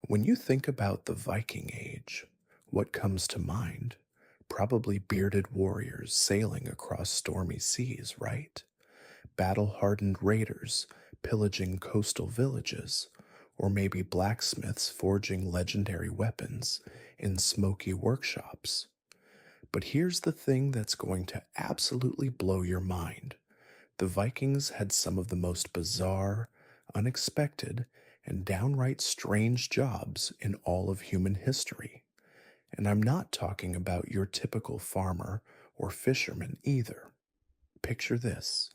When you think about the Viking Age, what comes to mind? Probably bearded warriors sailing across stormy seas, right? Battle hardened raiders pillaging coastal villages, or maybe blacksmiths forging legendary weapons in smoky workshops. But here's the thing that's going to absolutely blow your mind. The Vikings had some of the most bizarre, unexpected, and downright strange jobs in all of human history. And I'm not talking about your typical farmer or fisherman either. Picture this: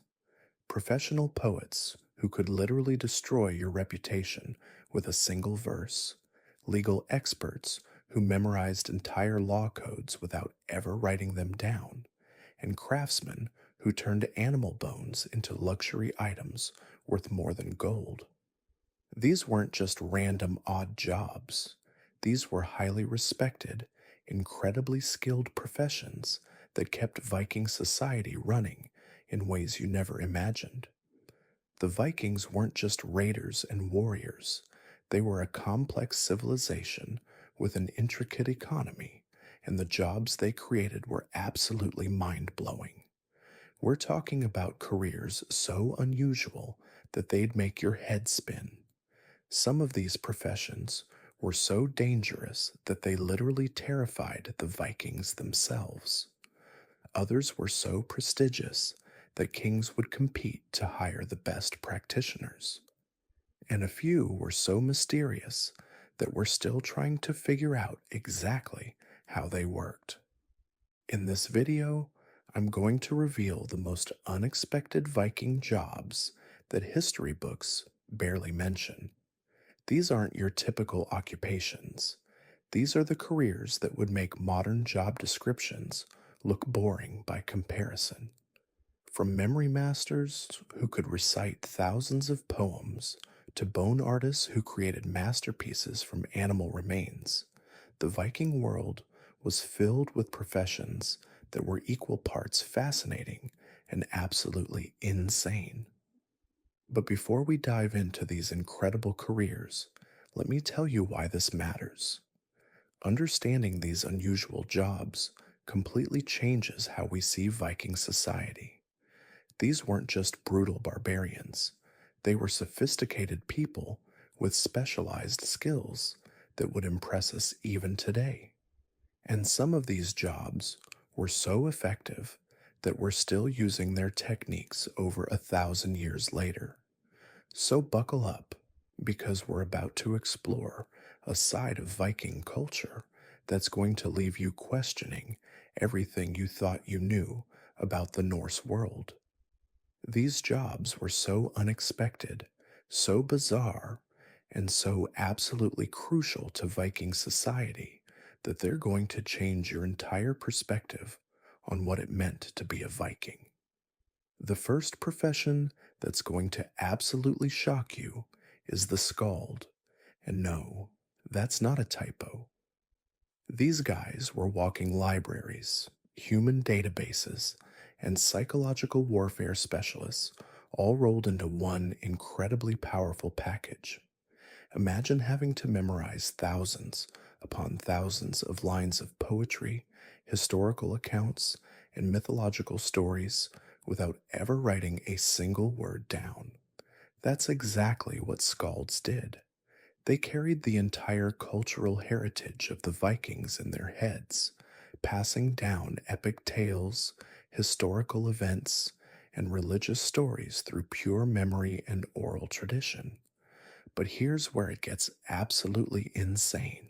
professional poets who could literally destroy your reputation with a single verse, legal experts who memorized entire law codes without ever writing them down, and craftsmen who turned animal bones into luxury items worth more than gold. These weren't just random odd jobs. These were highly respected, incredibly skilled professions that kept Viking society running in ways you never imagined. The Vikings weren't just raiders and warriors, they were a complex civilization with an intricate economy, and the jobs they created were absolutely mind blowing. We're talking about careers so unusual that they'd make your head spin. Some of these professions were so dangerous that they literally terrified the Vikings themselves. Others were so prestigious that kings would compete to hire the best practitioners. And a few were so mysterious that we're still trying to figure out exactly how they worked. In this video, I'm going to reveal the most unexpected Viking jobs that history books barely mention. These aren't your typical occupations. These are the careers that would make modern job descriptions look boring by comparison. From memory masters who could recite thousands of poems to bone artists who created masterpieces from animal remains, the Viking world was filled with professions that were equal parts fascinating and absolutely insane. But before we dive into these incredible careers, let me tell you why this matters. Understanding these unusual jobs completely changes how we see Viking society. These weren't just brutal barbarians, they were sophisticated people with specialized skills that would impress us even today. And some of these jobs were so effective that we're still using their techniques over 1,000 years later. So buckle up, because we're about to explore a side of Viking culture that's going to leave you questioning everything you thought you knew about the Norse world. These jobs were so unexpected, so bizarre, and so absolutely crucial to Viking society that they're going to change your entire perspective on what it meant to be a Viking. The first profession that's going to absolutely shock you is the skald. And no, that's not a typo. These guys were walking libraries, human databases, and psychological warfare specialists all rolled into one incredibly powerful package. Imagine having to memorize thousands upon thousands of lines of poetry, historical accounts, and mythological stories without ever writing a single word down. That's exactly what skalds did. They carried the entire cultural heritage of the Vikings in their heads, passing down epic tales, historical events, and religious stories through pure memory and oral tradition. But here's where it gets absolutely insane.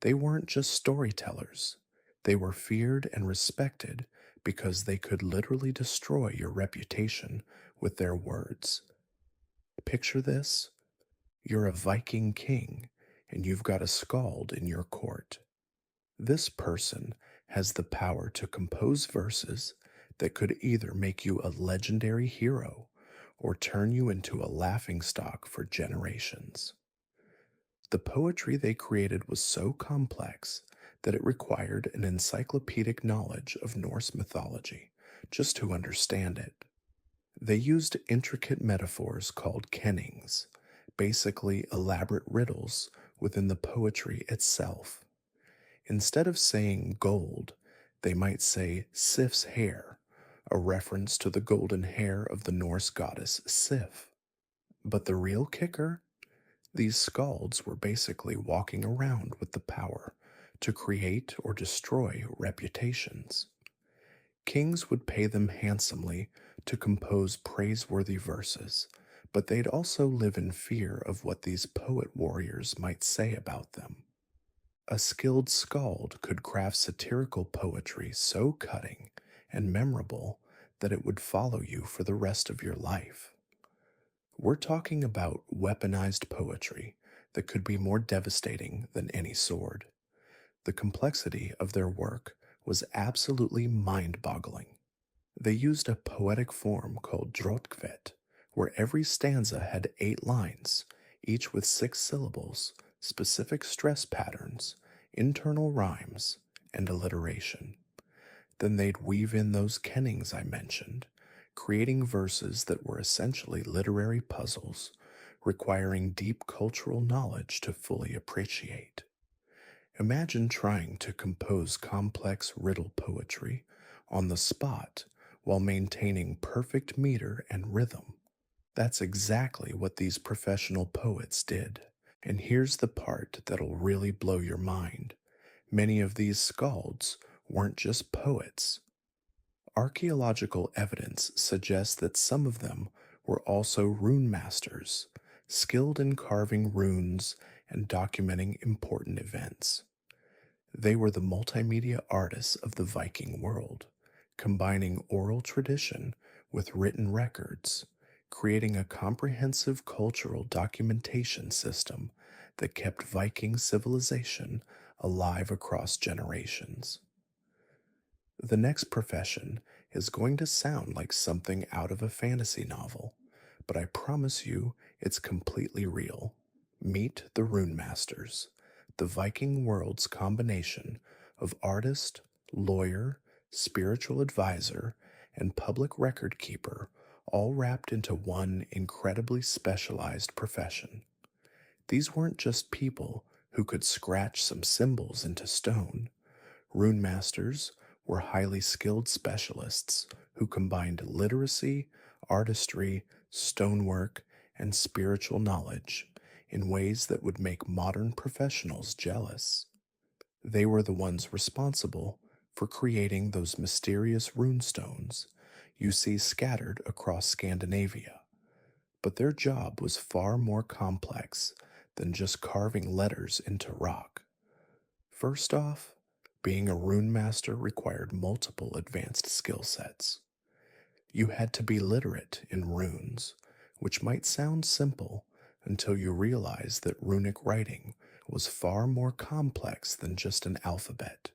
They weren't just storytellers, they were feared and respected because they could literally destroy your reputation with their words. Picture this: you're a Viking king, and you've got a skald in your court. This person has the power to compose verses that could either make you a legendary hero or turn you into a laughingstock for generations. The poetry they created was so complex that it required an encyclopedic knowledge of Norse mythology just to understand it. They used intricate metaphors called kennings, basically elaborate riddles within the poetry itself. Instead of saying gold, they might say Sif's hair, a reference to the golden hair of the Norse goddess Sif. But the real kicker? These skalds were basically walking around with the power to create or destroy reputations. Kings would pay them handsomely to compose praiseworthy verses, but they'd also live in fear of what these poet warriors might say about them. A skilled skald could craft satirical poetry so cutting and memorable that it would follow you for the rest of your life. We're talking about weaponized poetry that could be more devastating than any sword. The complexity of their work was absolutely mind-boggling. They used a poetic form called drotkvet, where every stanza had 8 lines, each with 6 syllables, specific stress patterns, internal rhymes, and alliteration. Then they'd weave in those kennings I mentioned, creating verses that were essentially literary puzzles, requiring deep cultural knowledge to fully appreciate. Imagine trying to compose complex riddle poetry on the spot while maintaining perfect meter and rhythm. That's exactly what these professional poets did. And here's the part that'll really blow your mind. Many of these skalds weren't just poets. Archaeological evidence suggests that some of them were also rune masters, skilled in carving runes and documenting important events. They were the multimedia artists of the Viking world, combining oral tradition with written records, creating a comprehensive cultural documentation system that kept Viking civilization alive across generations. The next profession is going to sound like something out of a fantasy novel, but I promise you it's completely real. Meet the Rune Masters, the Viking world's combination of artist, lawyer, spiritual advisor, and public record keeper, all wrapped into one incredibly specialized profession. These weren't just people who could scratch some symbols into stone. Rune Masters were highly skilled specialists who combined literacy, artistry, stonework, and spiritual knowledge in ways that would make modern professionals jealous. They were the ones responsible for creating those mysterious rune stones you see scattered across Scandinavia. But their job was far more complex than just carving letters into rock. First off, being a rune master required multiple advanced skill sets. You had to be literate in runes, which might sound simple until you realize that runic writing was far more complex than just an alphabet.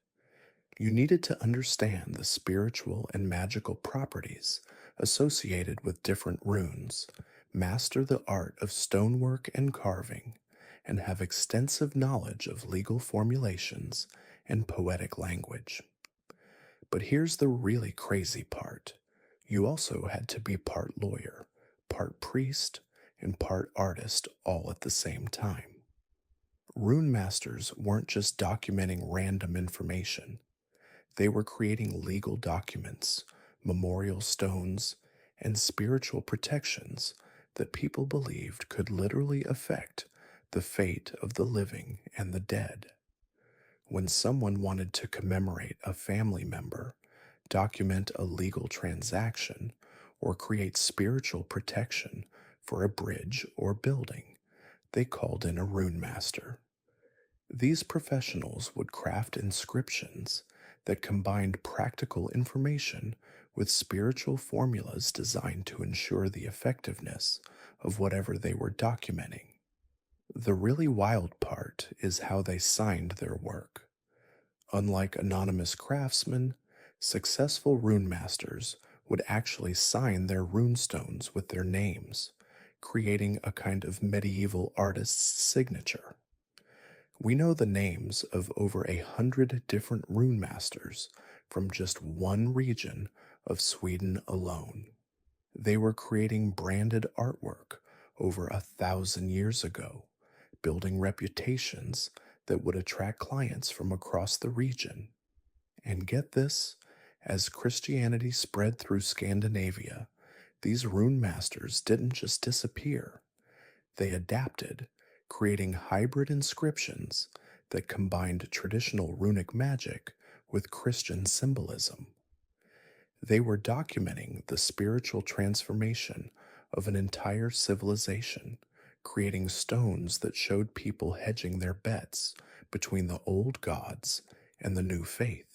You needed to understand the spiritual and magical properties associated with different runes, master the art of stonework and carving, and have extensive knowledge of legal formulations and poetic language. But here's the really crazy part. You also had to be part lawyer, part priest, and part artist all at the same time. Rune masters weren't just documenting random information. They were creating legal documents, memorial stones, and spiritual protections that people believed could literally affect the fate of the living and the dead. When someone wanted to commemorate a family member, document a legal transaction, or create spiritual protection for a bridge or building, they called in a rune master. These professionals would craft inscriptions that combined practical information with spiritual formulas designed to ensure the effectiveness of whatever they were documenting. The really wild part is how they signed their work. Unlike anonymous craftsmen, successful rune masters would actually sign their rune stones with their names, creating a kind of medieval artist's signature. We know the names of over 100 different rune masters from just one region of Sweden alone. They were creating branded artwork over 1,000 years ago, building reputations that would attract clients from across the region. And get this, as Christianity spread through Scandinavia, these rune masters didn't just disappear. They adapted, creating hybrid inscriptions that combined traditional runic magic with Christian symbolism. They were documenting the spiritual transformation of an entire civilization, creating stones that showed people hedging their bets between the old gods and the new faith.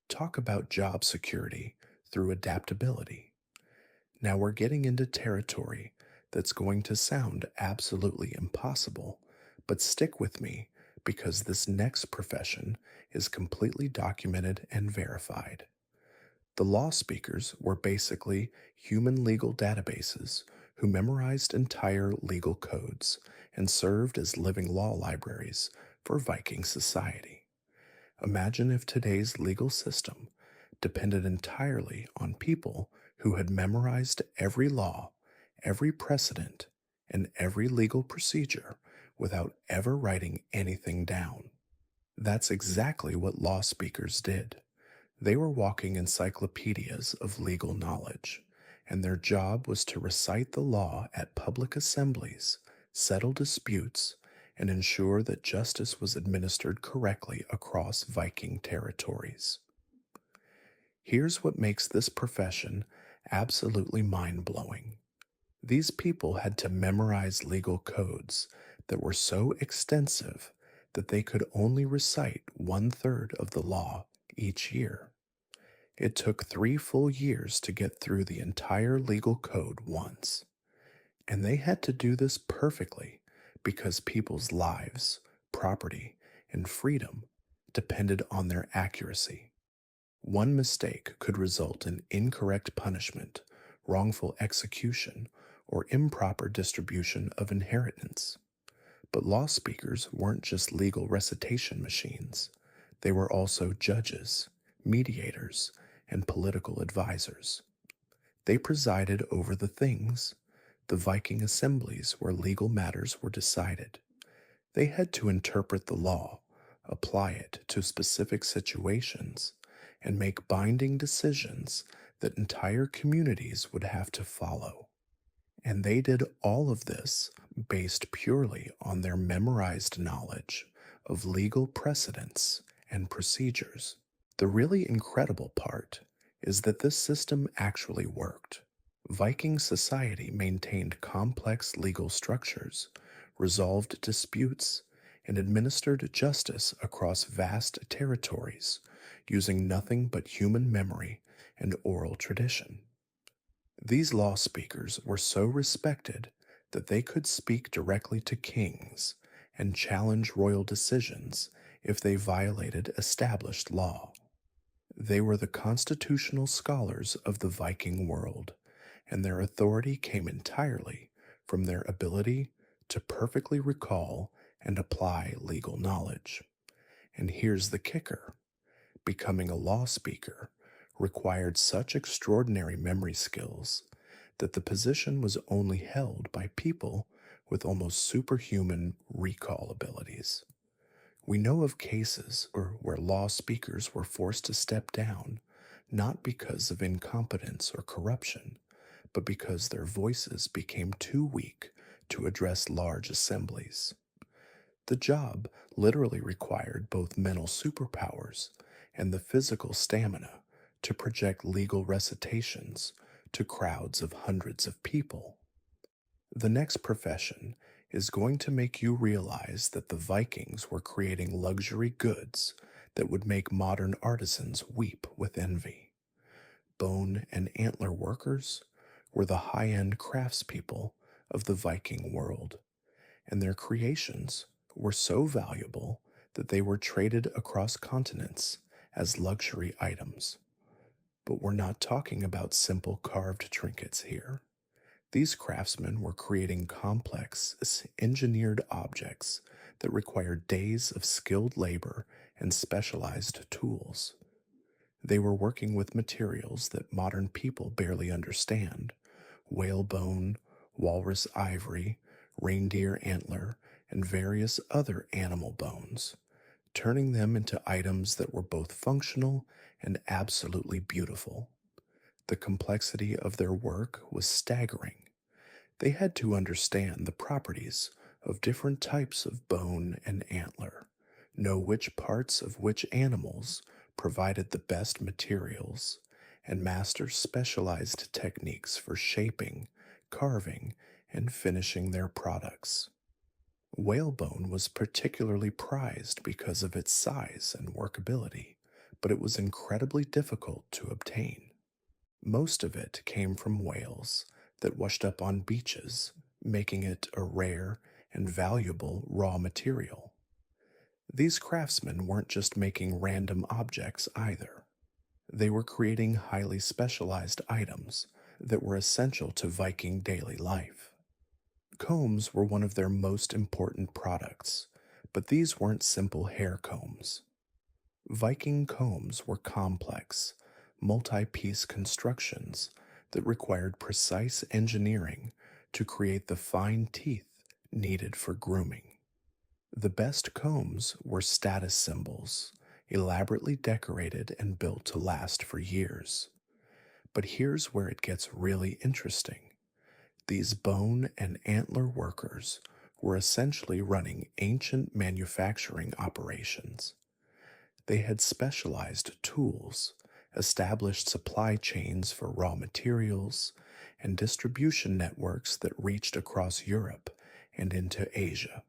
Talk about job security through adaptability. Now we're getting into territory that's going to sound absolutely impossible, but stick with me because this next profession is completely documented and verified. The law speakers were basically human legal databases who memorized entire legal codes and served as living law libraries for Viking society. Imagine if today's legal system depended entirely on people who had memorized every law, every precedent, and every legal procedure without ever writing anything down. That's exactly what law speakers did. They were walking encyclopedias of legal knowledge, and their job was to recite the law at public assemblies, settle disputes, and ensure that justice was administered correctly across Viking territories. Here's what makes this profession absolutely mind-blowing. These people had to memorize legal codes that were so extensive that they could only recite 1/3 of the law each year. It took 3 full years to get through the entire legal code once. And they had to do this perfectly because people's lives, property, and freedom depended on their accuracy. One mistake could result in incorrect punishment, wrongful execution, or improper distribution of inheritance. But law speakers weren't just legal recitation machines. They were also judges, mediators, and political advisors. They presided over the things, the Viking assemblies where legal matters were decided. They had to interpret the law, apply it to specific situations, and make binding decisions that entire communities would have to follow. And they did all of this based purely on their memorized knowledge of legal precedents and procedures. The really incredible part is that this system actually worked. Viking society maintained complex legal structures, resolved disputes, and administered justice across vast territories using nothing but human memory and oral tradition. These law speakers were so respected that they could speak directly to kings and challenge royal decisions if they violated established law. They were the constitutional scholars of the Viking world, and their authority came entirely from their ability to perfectly recall and apply legal knowledge. And here's the kicker. Becoming a law speaker required such extraordinary memory skills that the position was only held by people with almost superhuman recall abilities. We know of cases where law speakers were forced to step down, not because of incompetence or corruption, but because their voices became too weak to address large assemblies. The job literally required both mental superpowers and the physical stamina to project legal recitations to crowds of hundreds of people. The next profession is going to make you realize that the Vikings were creating luxury goods that would make modern artisans weep with envy. Bone and antler workers were the high-end craftspeople of the Viking world, and their creations were so valuable that they were traded across continents as luxury items. But we're not talking about simple carved trinkets here. These craftsmen were creating complex, engineered objects that required days of skilled labor and specialized tools. They were working with materials that modern people barely understand: whalebone, walrus ivory, reindeer antler, and various other animal bones, turning them into items that were both functional and absolutely beautiful. The complexity of their work was staggering. They had to understand the properties of different types of bone and antler, know which parts of which animals provided the best materials, and master specialized techniques for shaping, carving, and finishing their products. Whalebone was particularly prized because of its size and workability, but it was incredibly difficult to obtain. Most of it came from whales that washed up on beaches, making it a rare and valuable raw material. These craftsmen weren't just making random objects either. They were creating highly specialized items that were essential to Viking daily life. Combs were one of their most important products, but these weren't simple hair combs. Viking combs were complex, multi-piece constructions that required precise engineering to create the fine teeth needed for grooming. The best combs were status symbols, elaborately decorated and built to last for years. But here's where it gets really interesting. These bone and antler workers were essentially running ancient manufacturing operations. They had specialized tools, established supply chains for raw materials, and distribution networks that reached across Europe and into Asia.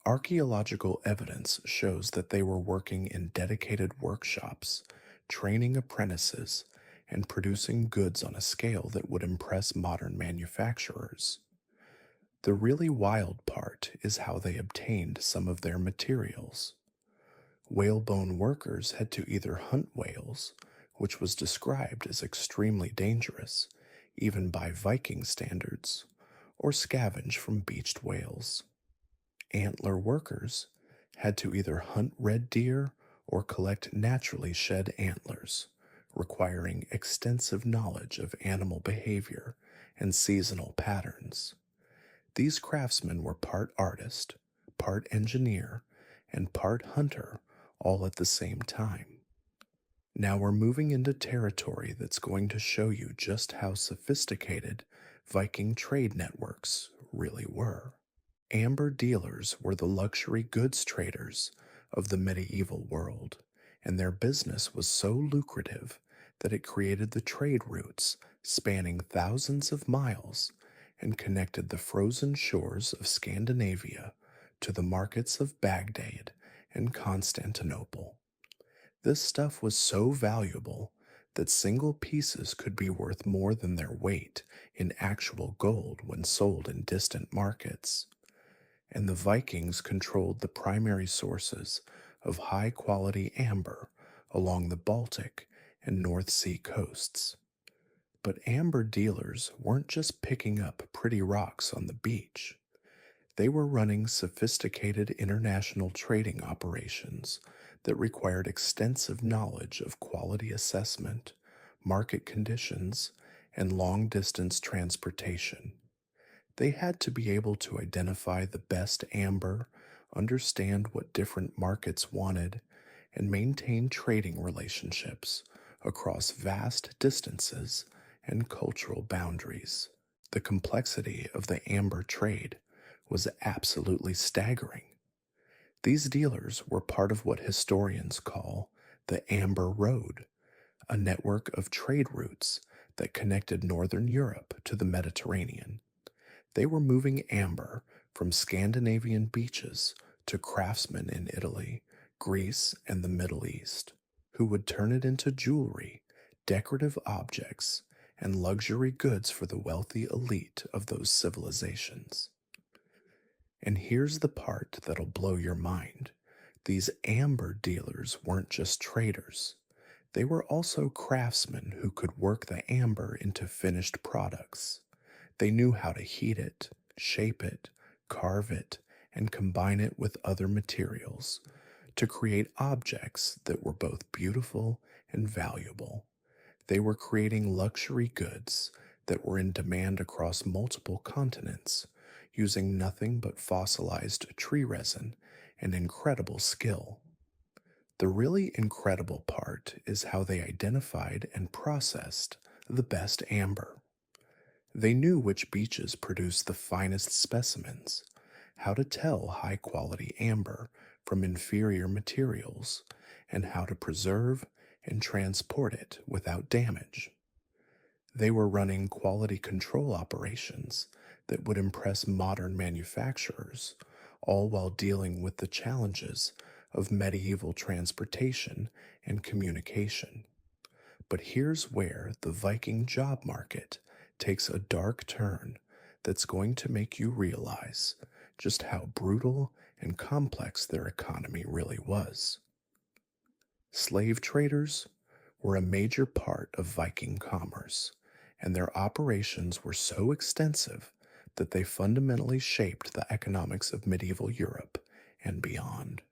Archaeological evidence shows that they were working in dedicated workshops, training apprentices, and producing goods on a scale that would impress modern manufacturers. The really wild part is how they obtained some of their materials. Whalebone workers had to either hunt whales, which was described as extremely dangerous, even by Viking standards, or scavenge from beached whales. Antler workers had to either hunt red deer or collect naturally shed antlers, requiring extensive knowledge of animal behavior and seasonal patterns. These craftsmen were part artist, part engineer, and part hunter all at the same time. Now we're moving into territory that's going to show you just how sophisticated Viking trade networks really were. Amber dealers were the luxury goods traders of the medieval world, and their business was so lucrative that it created the trade routes spanning thousands of miles and connected the frozen shores of Scandinavia to the markets of Baghdad and Constantinople. This stuff was so valuable that single pieces could be worth more than their weight in actual gold when sold in distant markets. And the Vikings controlled the primary sources of high-quality amber along the Baltic and North Sea coasts. But amber dealers weren't just picking up pretty rocks on the beach. They were running sophisticated international trading operations that required extensive knowledge of quality assessment, market conditions, and long-distance transportation. They had to be able to identify the best amber, understand what different markets wanted, and maintain trading relationships across vast distances and cultural boundaries. The complexity of the amber trade was absolutely staggering. These dealers were part of what historians call the Amber Road, a network of trade routes that connected northern Europe to the Mediterranean. They were moving amber from Scandinavian beaches to craftsmen in Italy, Greece, and the Middle East, who would turn it into jewelry, decorative objects, and luxury goods for the wealthy elite of those civilizations. And here's the part that'll blow your mind. These amber dealers weren't just traders. They were also craftsmen who could work the amber into finished products. They knew how to heat it, shape it, carve it, and combine it with other materials to create objects that were both beautiful and valuable. They were creating luxury goods that were in demand across multiple continents, using nothing but fossilized tree resin and incredible skill. The really incredible part is how they identified and processed the best amber. They knew which beaches produced the finest specimens, how to tell high quality amber from inferior materials, and how to preserve and transport it without damage. They were running quality control operations that would impress modern manufacturers, all while dealing with the challenges of medieval transportation and communication. But here's where the Viking job market takes a dark turn that's going to make you realize just how brutal and complex their economy really was. Slave traders were a major part of Viking commerce, and their operations were so extensive that they fundamentally shaped the economics of medieval Europe and beyond.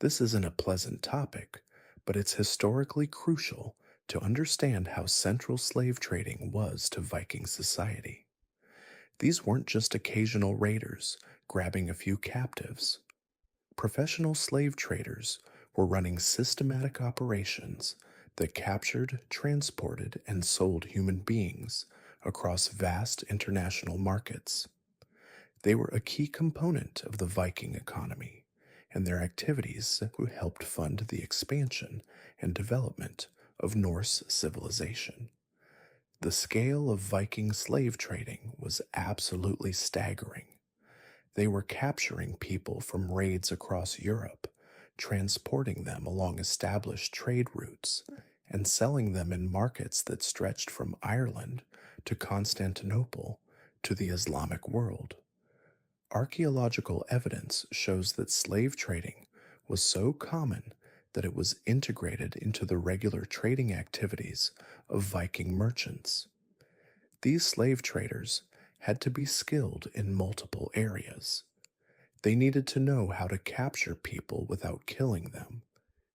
This isn't a pleasant topic, but it's historically crucial to understand how central slave trading was to Viking society. These weren't just occasional raiders grabbing a few captives. Professional slave traders were running systematic operations that captured, transported, and sold human beings across vast international markets. They were a key component of the Viking economy, and their activities helped fund the expansion and development of Norse civilization. The scale of Viking slave trading was absolutely staggering. They were capturing people from raids across Europe, transporting them along established trade routes, and selling them in markets that stretched from Ireland to Constantinople to the Islamic world. Archaeological evidence shows that slave trading was so common that it was integrated into the regular trading activities of Viking merchants. These slave traders had to be skilled in multiple areas. They needed to know how to capture people without killing them,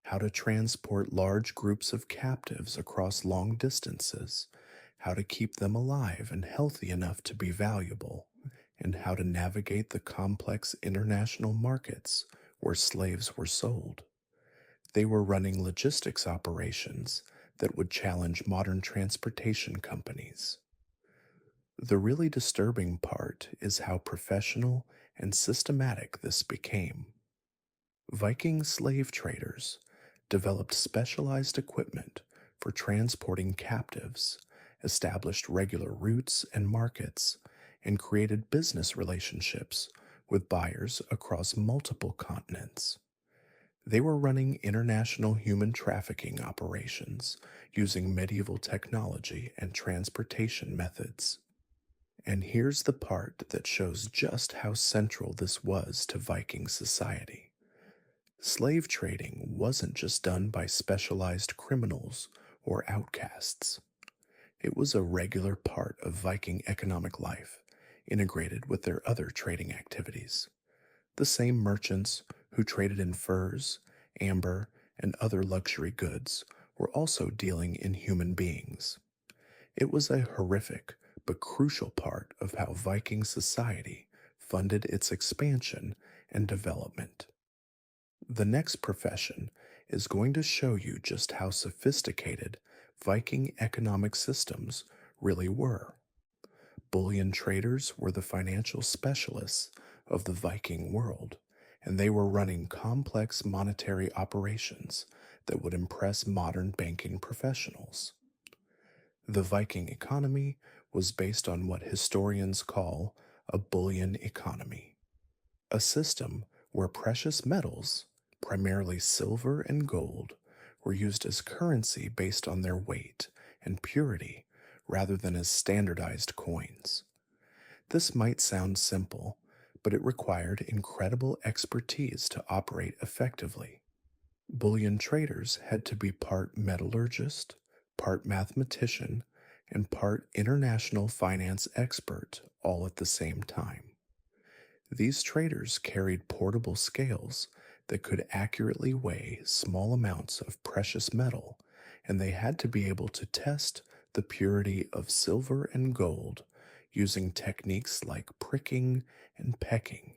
how to transport large groups of captives across long distances, how to keep them alive and healthy enough to be valuable, and how to navigate the complex international markets where slaves were sold. They were running logistics operations that would challenge modern transportation companies. The really disturbing part is how professional and systematic this became. Viking slave traders developed specialized equipment for transporting captives, established regular routes and markets, and created business relationships with buyers across multiple continents. They were running international human trafficking operations using medieval technology and transportation methods. And here's the part that shows just how central this was to Viking society. Slave trading wasn't just done by specialized criminals or outcasts. It was a regular part of Viking economic life, integrated with their other trading activities. The same merchants who traded in furs, amber, and other luxury goods were also dealing in human beings. It was a horrific but crucial part of how Viking society funded its expansion and development. The next profession is going to show you just how sophisticated Viking economic systems really were. Bullion traders were the financial specialists of the Viking world, and they were running complex monetary operations that would impress modern banking professionals. The Viking economy was based on what historians call a bullion economy, a system where precious metals, primarily silver and gold, were used as currency based on their weight and purity rather than as standardized coins. This might sound simple, but it required incredible expertise to operate effectively. Bullion traders had to be part metallurgist, part mathematician, and part international finance expert all at the same time. These traders carried portable scales that could accurately weigh small amounts of precious metal, and they had to be able to test the purity of silver and gold using techniques like pricking and pecking,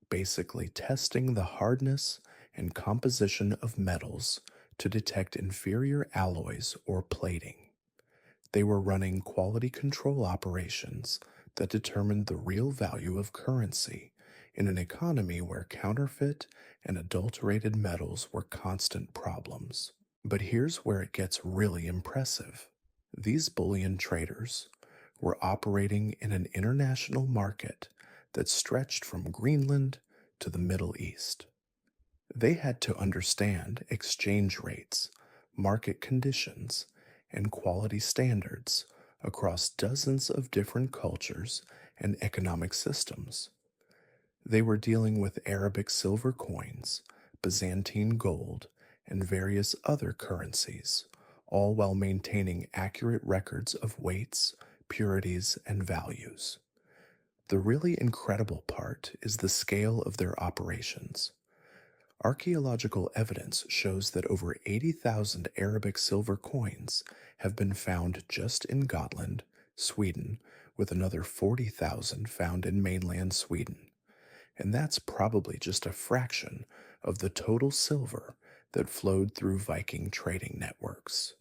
basically testing the hardness and composition of metals to detect inferior alloys or plating. They were running quality control operations that determined the real value of currency in an economy where counterfeit and adulterated metals were constant problems. But here's where it gets really impressive. These bullion traders were operating in an international market that stretched from Greenland to the Middle East. They had to understand exchange rates, market conditions, and quality standards across dozens of different cultures and economic systems. They were dealing with Arabic silver coins, Byzantine gold, and various other currencies, all while maintaining accurate records of weights, purities, and values. The really incredible part is the scale of their operations. Archaeological evidence shows that over 80,000 Arabic silver coins have been found just in Gotland, Sweden, with another 40,000 found in mainland Sweden. And that's probably just a fraction of the total silver that flowed through Viking trading networks.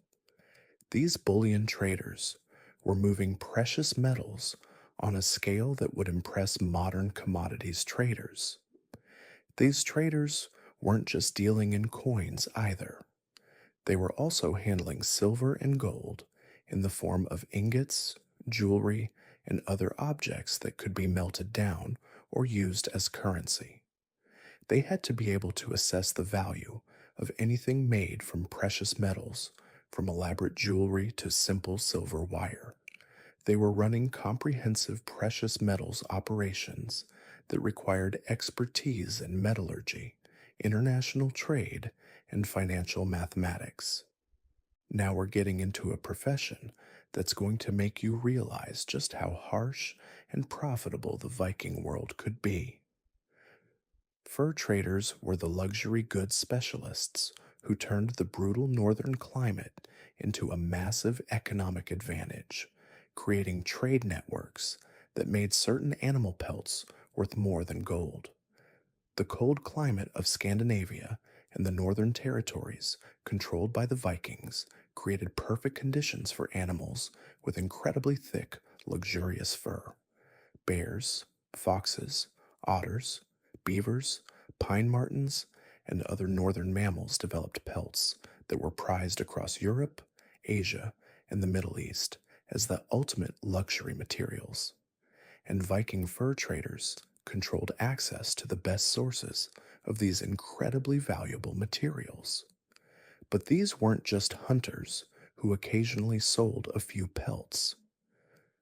These bullion traders were moving precious metals on a scale that would impress modern commodities traders. These traders weren't just dealing in coins either. They were also handling silver and gold in the form of ingots, jewelry, and other objects that could be melted down or used as currency. They had to be able to assess the value of anything made from precious metals, from elaborate jewelry to simple silver wire. They were running comprehensive precious metals operations that required expertise in metallurgy, international trade, and financial mathematics. Now we're getting into a profession that's going to make you realize just how harsh and profitable the Viking world could be. Fur traders were the luxury goods specialists who turned the brutal northern climate into a massive economic advantage, creating trade networks that made certain animal pelts worth more than gold. The cold climate of Scandinavia and the northern territories, controlled by the Vikings, created perfect conditions for animals with incredibly thick, luxurious fur. Bears, foxes, otters, beavers, pine martens, and other northern mammals developed pelts that were prized across Europe, Asia, and the Middle East as the ultimate luxury materials. And Viking fur traders controlled access to the best sources of these incredibly valuable materials. But these weren't just hunters who occasionally sold a few pelts.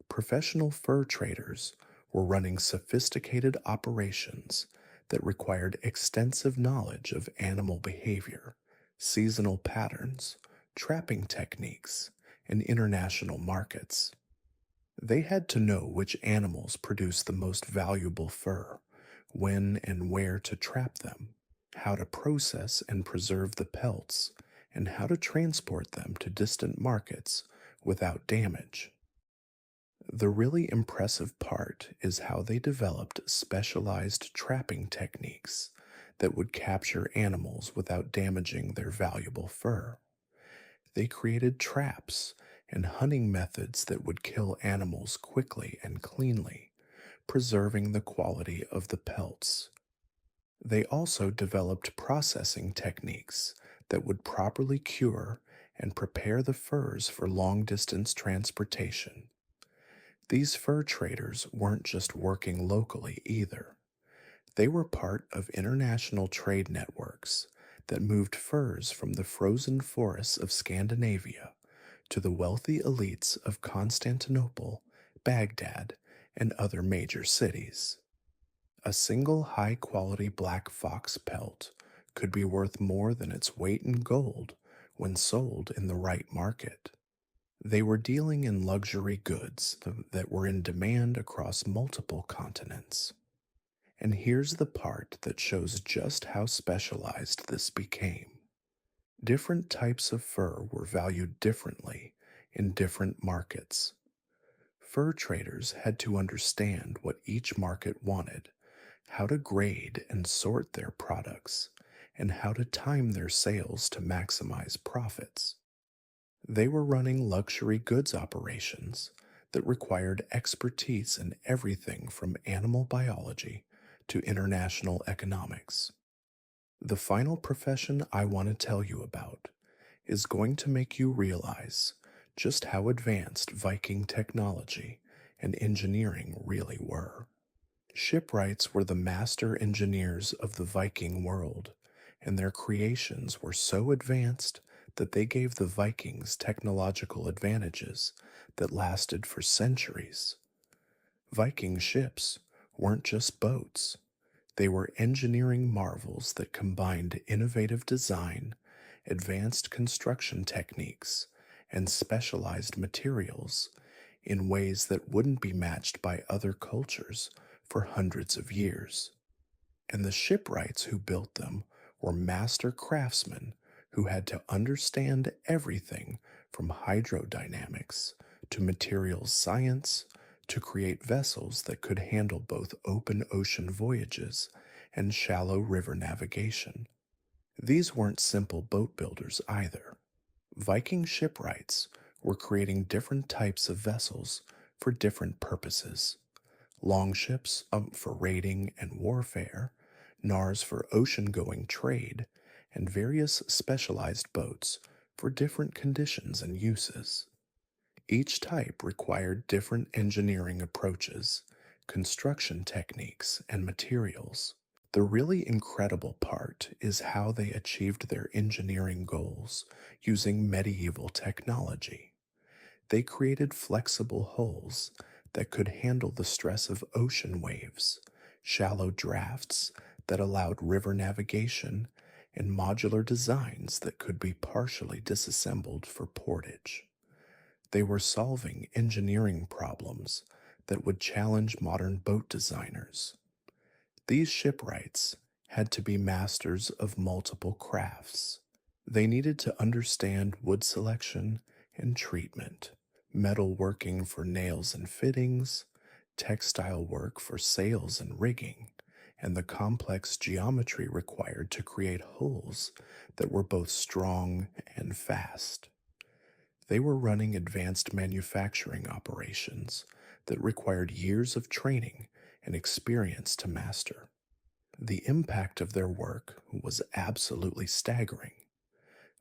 Professional fur traders were running sophisticated operations that required extensive knowledge of animal behavior, seasonal patterns, trapping techniques, and international markets. They had to know which animals produce the most valuable fur, when and where to trap them, how to process and preserve the pelts, and how to transport them to distant markets without damage. The really impressive part is how they developed specialized trapping techniques that would capture animals without damaging their valuable fur. They created traps and hunting methods that would kill animals quickly and cleanly, preserving the quality of the pelts. They also developed processing techniques that would properly cure and prepare the furs for long distance transportation. These fur traders weren't just working locally either. They were part of international trade networks that moved furs from the frozen forests of Scandinavia to the wealthy elites of Constantinople, Baghdad, and other major cities. A single high-quality black fox pelt could be worth more than its weight in gold when sold in the right market. They were dealing in luxury goods that were in demand across multiple continents. And here's the part that shows just how specialized this became. Different types of fur were valued differently in different markets. fur traders had to understand what each market wanted, how to grade and sort their products, and how to time their sales to maximize profits. They were running luxury goods operations that required expertise in everything from animal biology to international economics. The final profession I want to tell you about is going to make you realize just how advanced Viking technology and engineering really were. Shipwrights were the master engineers of the Viking world, and their creations were so advanced that they gave the Vikings technological advantages that lasted for centuries. Viking ships weren't just boats, they were engineering marvels that combined innovative design, advanced construction techniques, and specialized materials in ways that wouldn't be matched by other cultures for hundreds of years. And the shipwrights who built them were master craftsmen who had to understand everything from hydrodynamics to materials science to create vessels that could handle both open ocean voyages and shallow river navigation. These weren't simple boat builders either. Viking shipwrights were creating different types of vessels for different purposes. Longships for raiding and warfare, nars for ocean-going trade, and various specialized boats for different conditions and uses. Each type required different engineering approaches, construction techniques, and materials. The really incredible part is how they achieved their engineering goals using medieval technology. They created flexible hulls that could handle the stress of ocean waves, shallow drafts that allowed river navigation, and modular designs that could be partially disassembled for portage. They were solving engineering problems that would challenge modern boat designers. These shipwrights had to be masters of multiple crafts. They needed to understand wood selection and treatment, metal working for nails and fittings, textile work for sails and rigging, and the complex geometry required to create hulls that were both strong and fast. They were running advanced manufacturing operations that required years of training and experience to master. The impact of their work was absolutely staggering.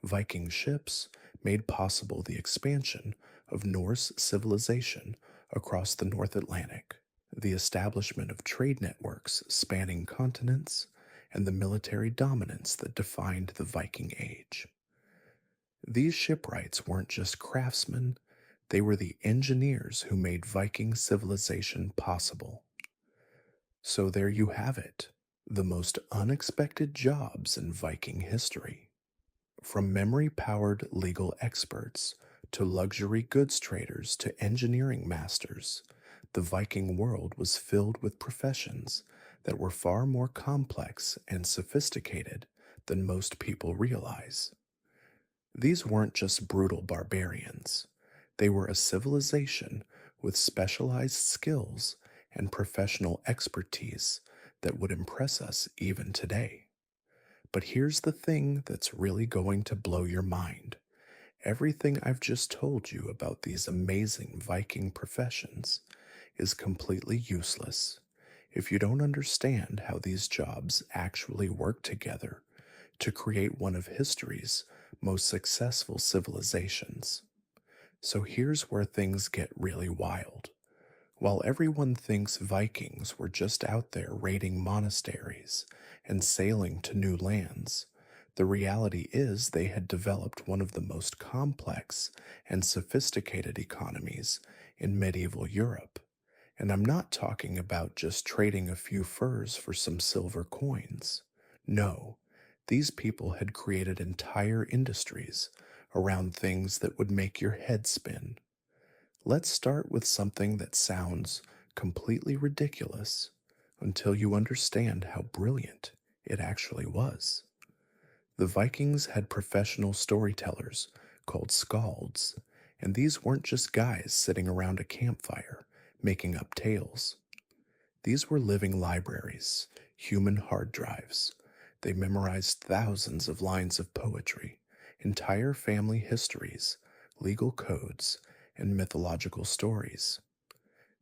Viking ships made possible the expansion of Norse civilization across the North Atlantic, the establishment of trade networks spanning continents, and the military dominance that defined the Viking Age. These shipwrights weren't just craftsmen, they were the engineers who made Viking civilization possible. So there you have it, the most unexpected jobs in Viking history. From memory-powered legal experts to luxury goods traders to engineering masters, the Viking world was filled with professions that were far more complex and sophisticated than most people realize. These weren't just brutal barbarians. They were a civilization with specialized skills and professional expertise that would impress us even today. But here's the thing that's really going to blow your mind. Everything I've just told you about these amazing Viking professions is completely useless if you don't understand how these jobs actually work together to create one of history's most successful civilizations. So here's where things get really wild. While everyone thinks Vikings were just out there raiding monasteries and sailing to new lands, the reality is they had developed one of the most complex and sophisticated economies in medieval Europe. And I'm not talking about just trading a few furs for some silver coins. No, these people had created entire industries around things that would make your head spin. Let's start with something that sounds completely ridiculous until you understand how brilliant it actually was. The Vikings had professional storytellers called skalds, and these weren't just guys sitting around a campfire making up tales. These were living libraries, human hard drives. They memorized thousands of lines of poetry, entire family histories, legal codes, and mythological stories.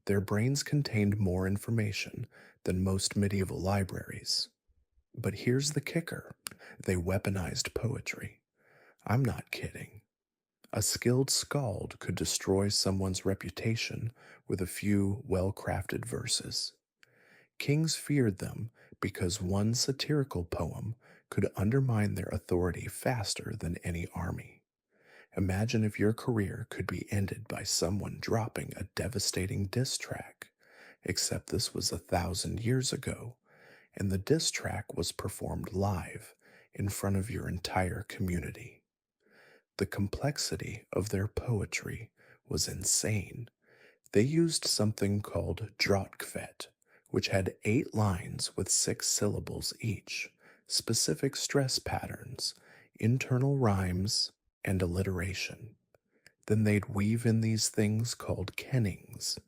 Their brains contained more information than most medieval libraries. But here's the kicker: they weaponized poetry. I'm not kidding. A skilled skald could destroy someone's reputation with a few well crafted verses. Kings feared them because one satirical poem could undermine their authority faster than any army. Imagine if your career could be ended by someone dropping a devastating diss track. Except this was 1,000 years ago, and the diss track was performed live in front of your entire community. The complexity of their poetry was insane. They used something called drotkvet, which had 8 lines with 6 syllables each, specific stress patterns, internal rhymes, and alliteration. Then they'd weave in these things called kennings,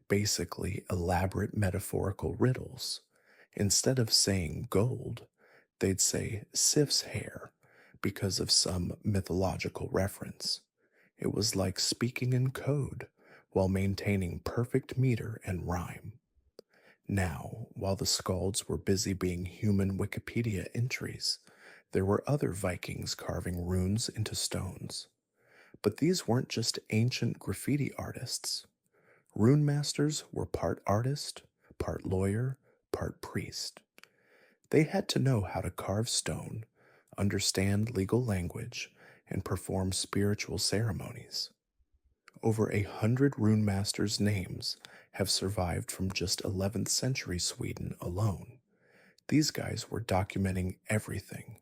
basically elaborate metaphorical riddles. Instead of saying gold, they'd say Sif's hair because of some mythological reference. It was like speaking in code while maintaining perfect meter and rhyme. Now, while the skalds were busy being human Wikipedia entries, there were other Vikings carving runes into stones. But these weren't just ancient graffiti artists. Rune masters were part artist, part lawyer, part priest. They had to know how to carve stone, understand legal language, and perform spiritual ceremonies. Over 100 rune masters' names have survived from just 11th century Sweden alone. These guys were documenting everything: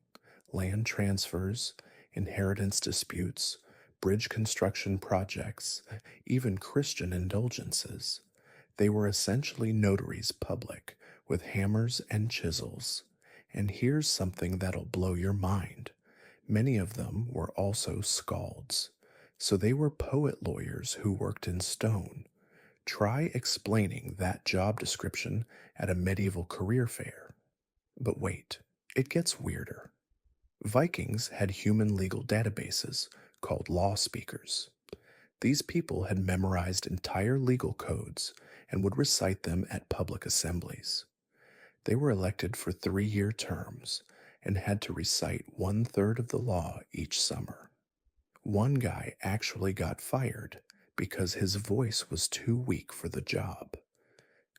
land transfers, inheritance disputes, bridge construction projects, even Christian indulgences. They were essentially notaries public with hammers and chisels. And here's something that'll blow your mind: many of them were also skalds. So they were poet lawyers who worked in stone. Try explaining that job description at a medieval career fair. But wait, it gets weirder. Vikings had human legal databases called law speakers. These people had memorized entire legal codes and would recite them at public assemblies. They were elected for 3-year terms and had to recite 1/3 of the law each summer. One guy actually got fired because his voice was too weak for the job.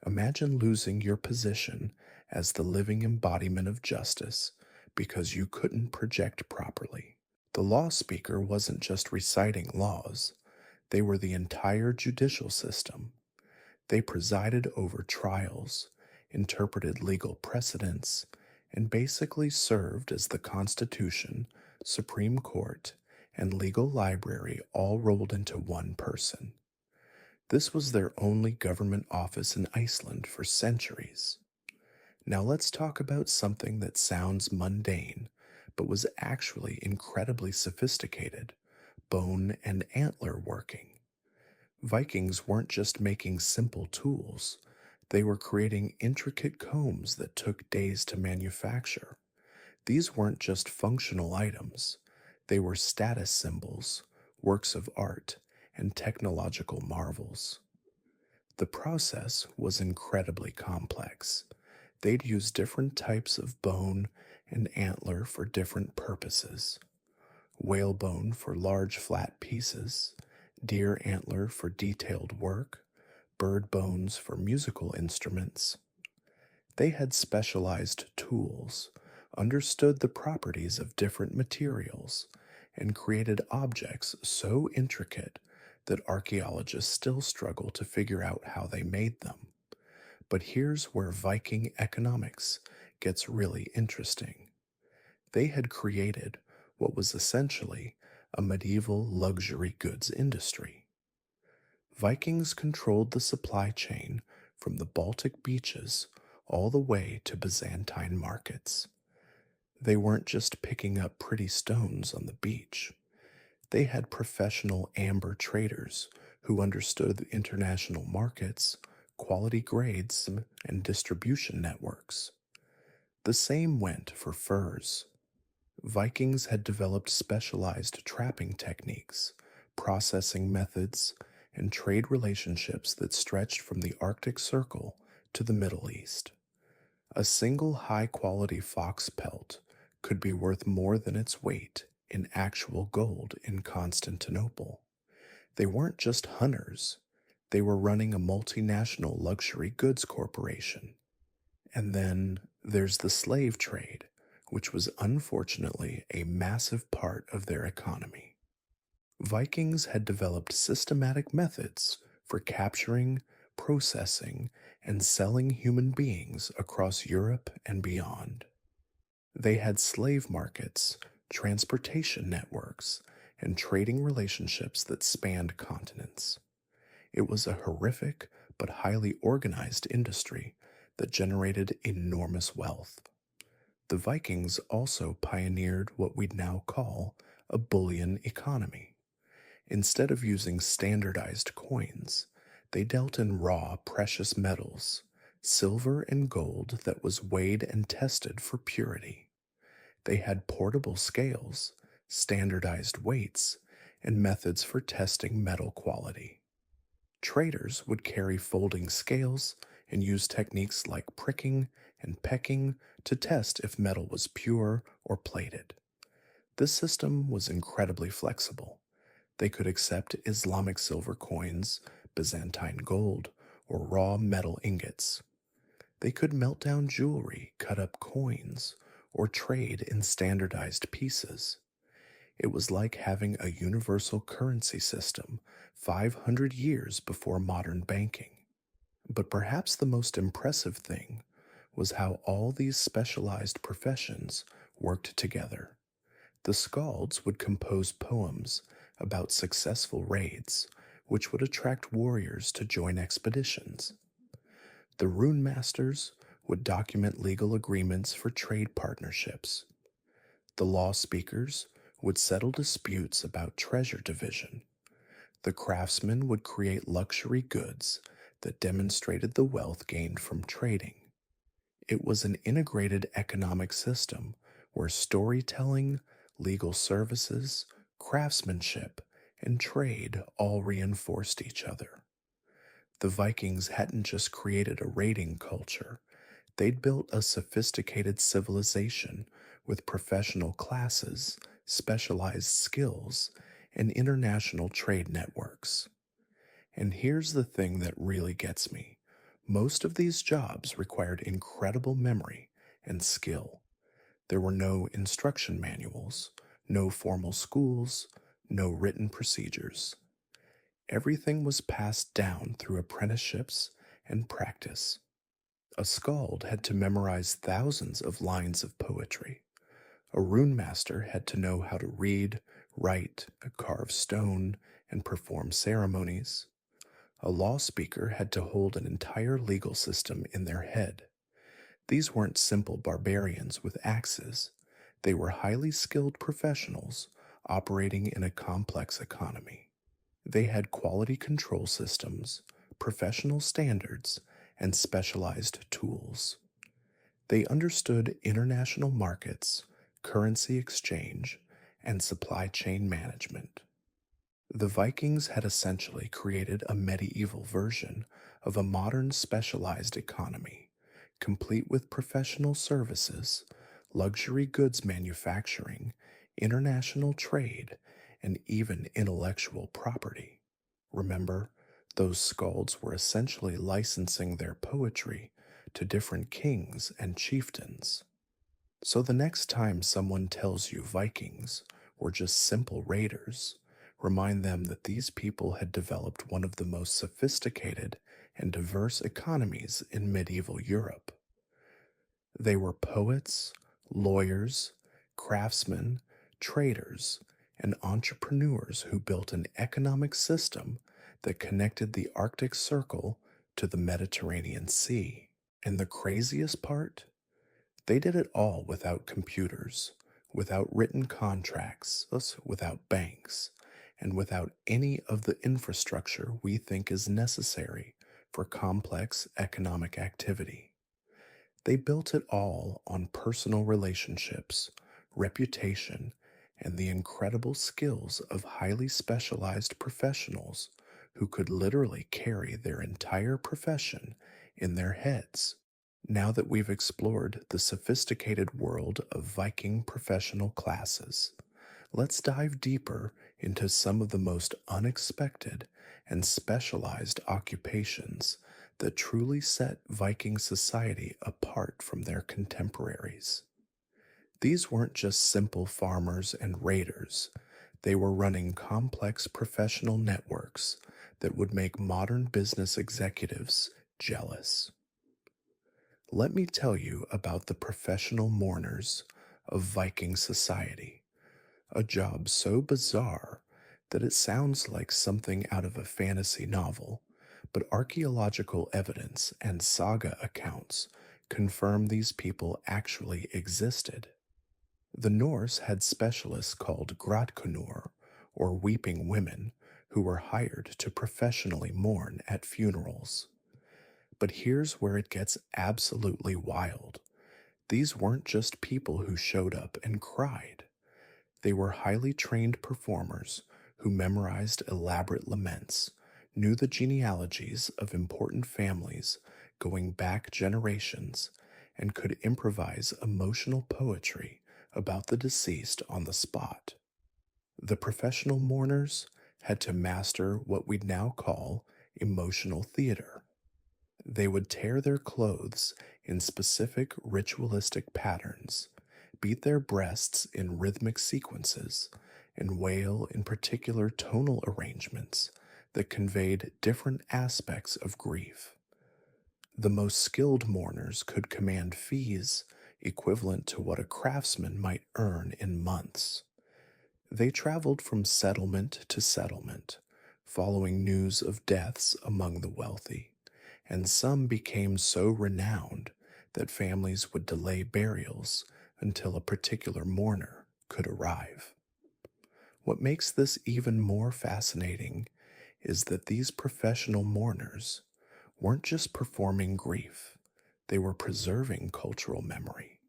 Imagine losing your position as the living embodiment of justice because you couldn't project properly. The law speaker wasn't just reciting laws, they were the entire judicial system. They presided over trials, interpreted legal precedents, and basically served as the Constitution, Supreme Court, and legal library all rolled into one person. This was their only government office in Iceland for centuries. Now let's talk about something that sounds mundane, but was actually incredibly sophisticated: bone and antler working. Vikings weren't just making simple tools, they were creating intricate combs that took days to manufacture. These weren't just functional items, they were status symbols, works of art, and technological marvels. The process was incredibly complex. They'd use different types of bone and antler for different purposes: whalebone for large flat pieces, deer antler for detailed work, bird bones for musical instruments. They had specialized tools, understood the properties of different materials, and created objects so intricate that archaeologists still struggle to figure out how they made them. But here's where Viking economics gets really interesting. They had created what was essentially a medieval luxury goods industry. Vikings controlled the supply chain from the Baltic beaches all the way to Byzantine markets. They weren't just picking up pretty stones on the beach. They had professional amber traders who understood the international markets, quality grades, and distribution networks. The same went for furs. Vikings had developed specialized trapping techniques, processing methods, and trade relationships that stretched from the Arctic Circle to the Middle East. A single high quality fox pelt could be worth more than its weight in actual gold in Constantinople. They weren't just hunters, they were running a multinational luxury goods corporation. And then there's the slave trade, which was unfortunately a massive part of their economy. Vikings had developed systematic methods for capturing, processing, and selling human beings across Europe and beyond. They had slave markets, transportation networks, and trading relationships that spanned continents. It was a horrific but highly organized industry that generated enormous wealth. The Vikings also pioneered what we'd now call a bullion economy. Instead of using standardized coins, they dealt in raw precious metals, silver and gold that was weighed and tested for purity. They had portable scales, standardized weights, and methods for testing metal quality. Traders would carry folding scales and use techniques like pricking and pecking to test if metal was pure or plated. This system was incredibly flexible. They could accept Islamic silver coins, Byzantine gold, or raw metal ingots. They could melt down jewelry, cut up coins, or trade in standardized pieces. It was like having a universal currency system 500 years before modern banking. But perhaps the most impressive thing was how all these specialized professions worked together. The skalds would compose poems about successful raids, which would attract warriors to join expeditions. The rune masters would document legal agreements for trade partnerships. The law speakers would settle disputes about treasure division. The craftsmen would create luxury goods that demonstrated the wealth gained from trading. It was an integrated economic system where storytelling, legal services, craftsmanship, and trade all reinforced each other. The Vikings hadn't just created a raiding culture, they'd built a sophisticated civilization with professional classes, specialized skills, and international trade networks. And here's the thing that really gets me. Most of these jobs required incredible memory and skill. There were no instruction manuals, no formal schools, no written procedures. Everything was passed down through apprenticeships and practice. A skald had to memorize thousands of lines of poetry. A rune master had to know how to read, write, carve stone, and perform ceremonies. A law speaker had to hold an entire legal system in their head. These weren't simple barbarians with axes. They were highly skilled professionals operating in a complex economy. They had quality control systems, professional standards, and specialized tools. They understood international markets, currency exchange, and supply chain management. The Vikings had essentially created a medieval version of a modern specialized economy, complete with professional services, luxury goods manufacturing, international trade, and even intellectual property. Remember, those skalds were essentially licensing their poetry to different kings and chieftains. So the next time someone tells you Vikings were just simple raiders, remind them that these people had developed one of the most sophisticated and diverse economies in medieval Europe. They were poets, lawyers, craftsmen, traders, and entrepreneurs who built an economic system that connected the Arctic Circle to the Mediterranean Sea. And the craziest part? They did it all without computers, without written contracts, without banks, and without any of the infrastructure we think is necessary for complex economic activity. They built it all on personal relationships, reputation, and the incredible skills of highly specialized professionals who could literally carry their entire profession in their heads. Now that we've explored the sophisticated world of Viking professional classes, let's dive deeper into some of the most unexpected and specialized occupations that truly set Viking society apart from their contemporaries. These weren't just simple farmers and raiders, they were running complex professional networks that would make modern business executives jealous. Let me tell you about the professional mourners of Viking society, a job so bizarre that it sounds like something out of a fantasy novel, but archaeological evidence and saga accounts confirm these people actually existed. The Norse had specialists called gradkonur, or weeping women, who were hired to professionally mourn at funerals. But here's where it gets absolutely wild. These weren't just people who showed up and cried. They were highly trained performers who memorized elaborate laments, knew the genealogies of important families going back generations, and could improvise emotional poetry about the deceased on the spot. The professional mourners had to master what we'd now call emotional theater. They would tear their clothes in specific ritualistic patterns, beat their breasts in rhythmic sequences, and wail in particular tonal arrangements that conveyed different aspects of grief. The most skilled mourners could command fees equivalent to what a craftsman might earn in months. They traveled from settlement to settlement, following news of deaths among the wealthy, and some became so renowned that families would delay burials until a particular mourner could arrive. What makes this even more fascinating is that these professional mourners weren't just performing grief, they were preserving cultural memory.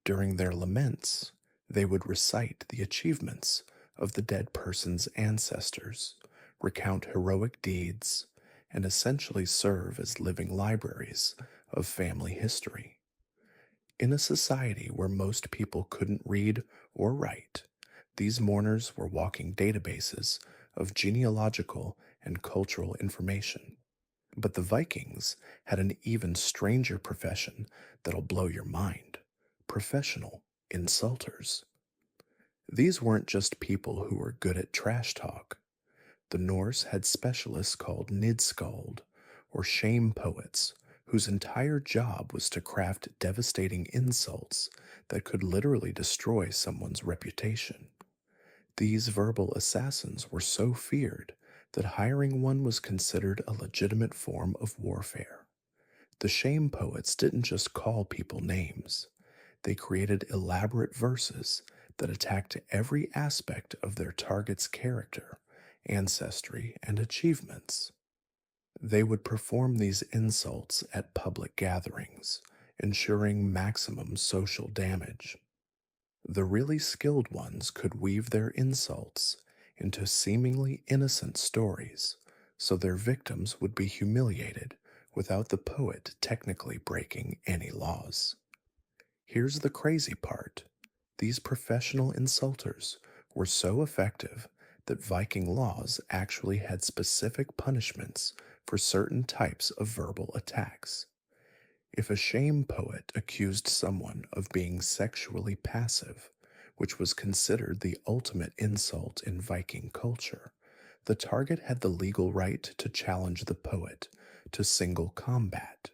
During their laments, they would recite the achievements of the dead person's ancestors, recount heroic deeds, and essentially serve as living libraries of family history. In a society where most people couldn't read or write, these mourners were walking databases of genealogical and cultural information. But the Vikings had an even stranger profession that'll blow your mind: professional insulters. These weren't just people who were good at trash talk. The Norse had specialists called nidskald, or shame poets, whose entire job was to craft devastating insults that could literally destroy someone's reputation. These verbal assassins were so feared that hiring one was considered a legitimate form of warfare. The shame poets didn't just call people names, they created elaborate verses that attacked every aspect of their target's character, ancestry, and achievements. They would perform these insults at public gatherings, ensuring maximum social damage. The really skilled ones could weave their insults into seemingly innocent stories, so their victims would be humiliated without the poet technically breaking any laws. Here's the crazy part: these professional insulters were so effective that Viking laws actually had specific punishments for certain types of verbal attacks. If a shame poet accused someone of being sexually passive, which was considered the ultimate insult in Viking culture, the target had the legal right to challenge the poet to single combat.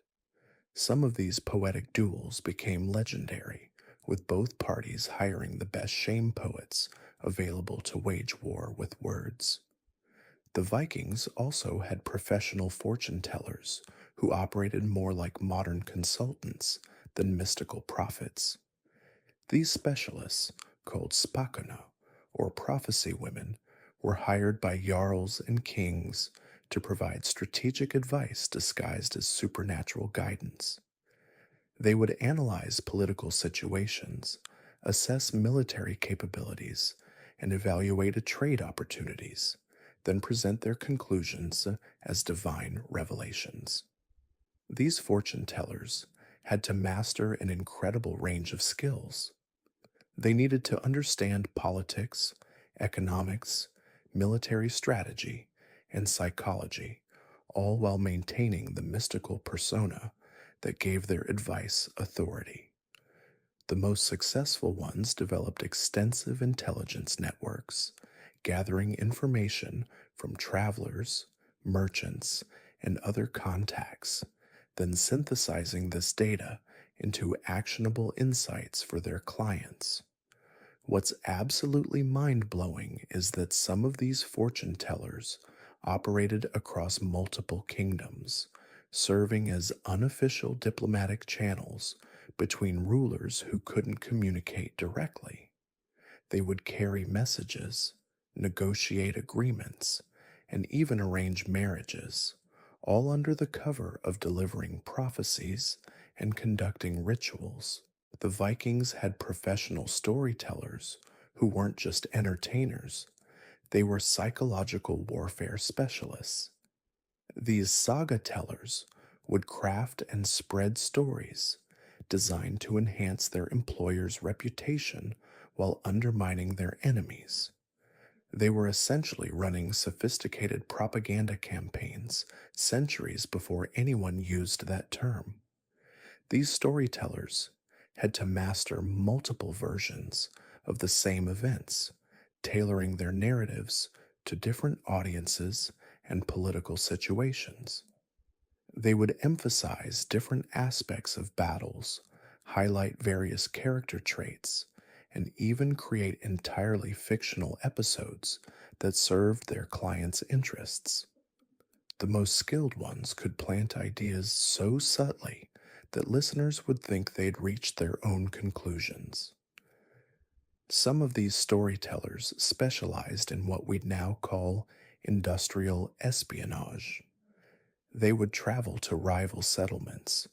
Some of these poetic duels became legendary, with both parties hiring the best shame poets available to wage war with words. The Vikings also had professional fortune tellers who operated more like modern consultants than mystical prophets. These specialists, called spakana, or prophecy women, were hired by jarls and kings to provide strategic advice disguised as supernatural guidance. They would analyze political situations, assess military capabilities, and evaluate trade opportunities, then present their conclusions as divine revelations. These fortune tellers had to master an incredible range of skills. They needed to understand politics, economics, military strategy, and psychology, all while maintaining the mystical persona that gave their advice authority. The most successful ones developed extensive intelligence networks, gathering information from travelers, merchants, and other contacts, then synthesizing this data into actionable insights for their clients. What's absolutely mind blowing is that some of these fortune tellers operated across multiple kingdoms, serving as unofficial diplomatic channels between rulers who couldn't communicate directly. They would carry messages, negotiate agreements, and even arrange marriages, all under the cover of delivering prophecies and conducting rituals. The Vikings had professional storytellers who weren't just entertainers, they were psychological warfare specialists. These saga tellers would craft and spread stories designed to enhance their employer's reputation while undermining their enemies. They were essentially running sophisticated propaganda campaigns centuries before anyone used that term. These storytellers had to master multiple versions of the same events, tailoring their narratives to different audiences and political situations. They would emphasize different aspects of battles, highlight various character traits, and even create entirely fictional episodes that served their clients' interests. The most skilled ones could plant ideas so subtly that listeners would think they'd reached their own conclusions. Some of these storytellers specialized in what we'd now call industrial espionage. They would travel to rival settlements,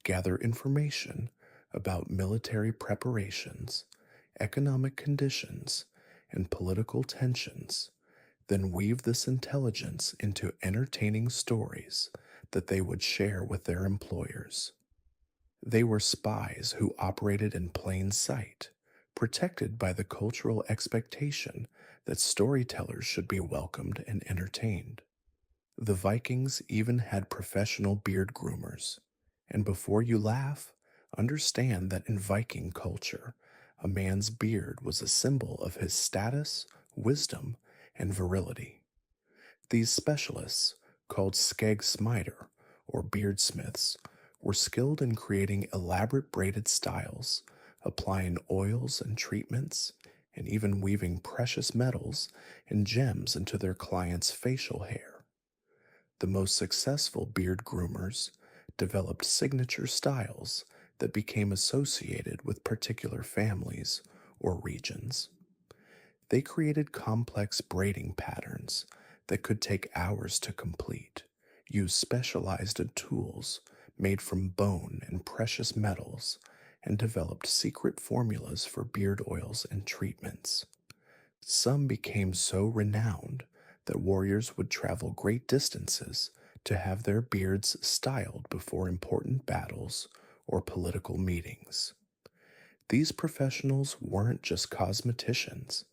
gather information about military preparations, economic conditions, and political tensions, then weave this intelligence into entertaining stories that they would share with their employers. They were spies who operated in plain sight, protected by the cultural expectation that storytellers should be welcomed and entertained. The Vikings even had professional beard groomers, and before you laugh, understand that in Viking culture, a man's beard was a symbol of his status, wisdom, and virility. These specialists, called skagsmiths or beardsmiths, were skilled in creating elaborate braided styles, applying oils and treatments, and even weaving precious metals and gems into their clients' facial hair. The most successful beard groomers developed signature styles that became associated with particular families or regions. They created complex braiding patterns that could take hours to complete, used specialized tools made from bone and precious metals, and developed secret formulas for beard oils and treatments. Some became so renowned that warriors would travel great distances to have their beards styled before important battles or political meetings. These professionals weren't just cosmeticians,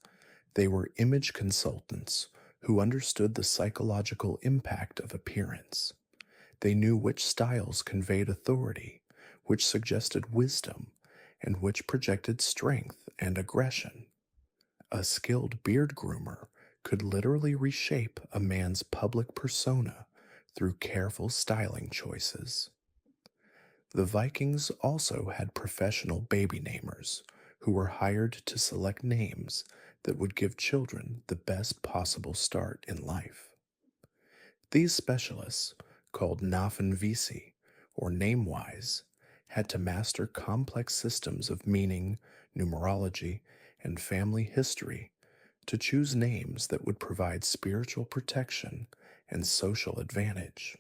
they were image consultants who understood the psychological impact of appearance. They knew which styles conveyed authority, which suggested wisdom, and which projected strength and aggression. A skilled beard groomer could literally reshape a man's public persona through careful styling choices. The Vikings also had professional baby namers who were hired to select names that would give children the best possible start in life. These specialists, called nafnvisi or name-wise, had to master complex systems of meaning, numerology, and family history to choose names that would provide spiritual protection and social advantage.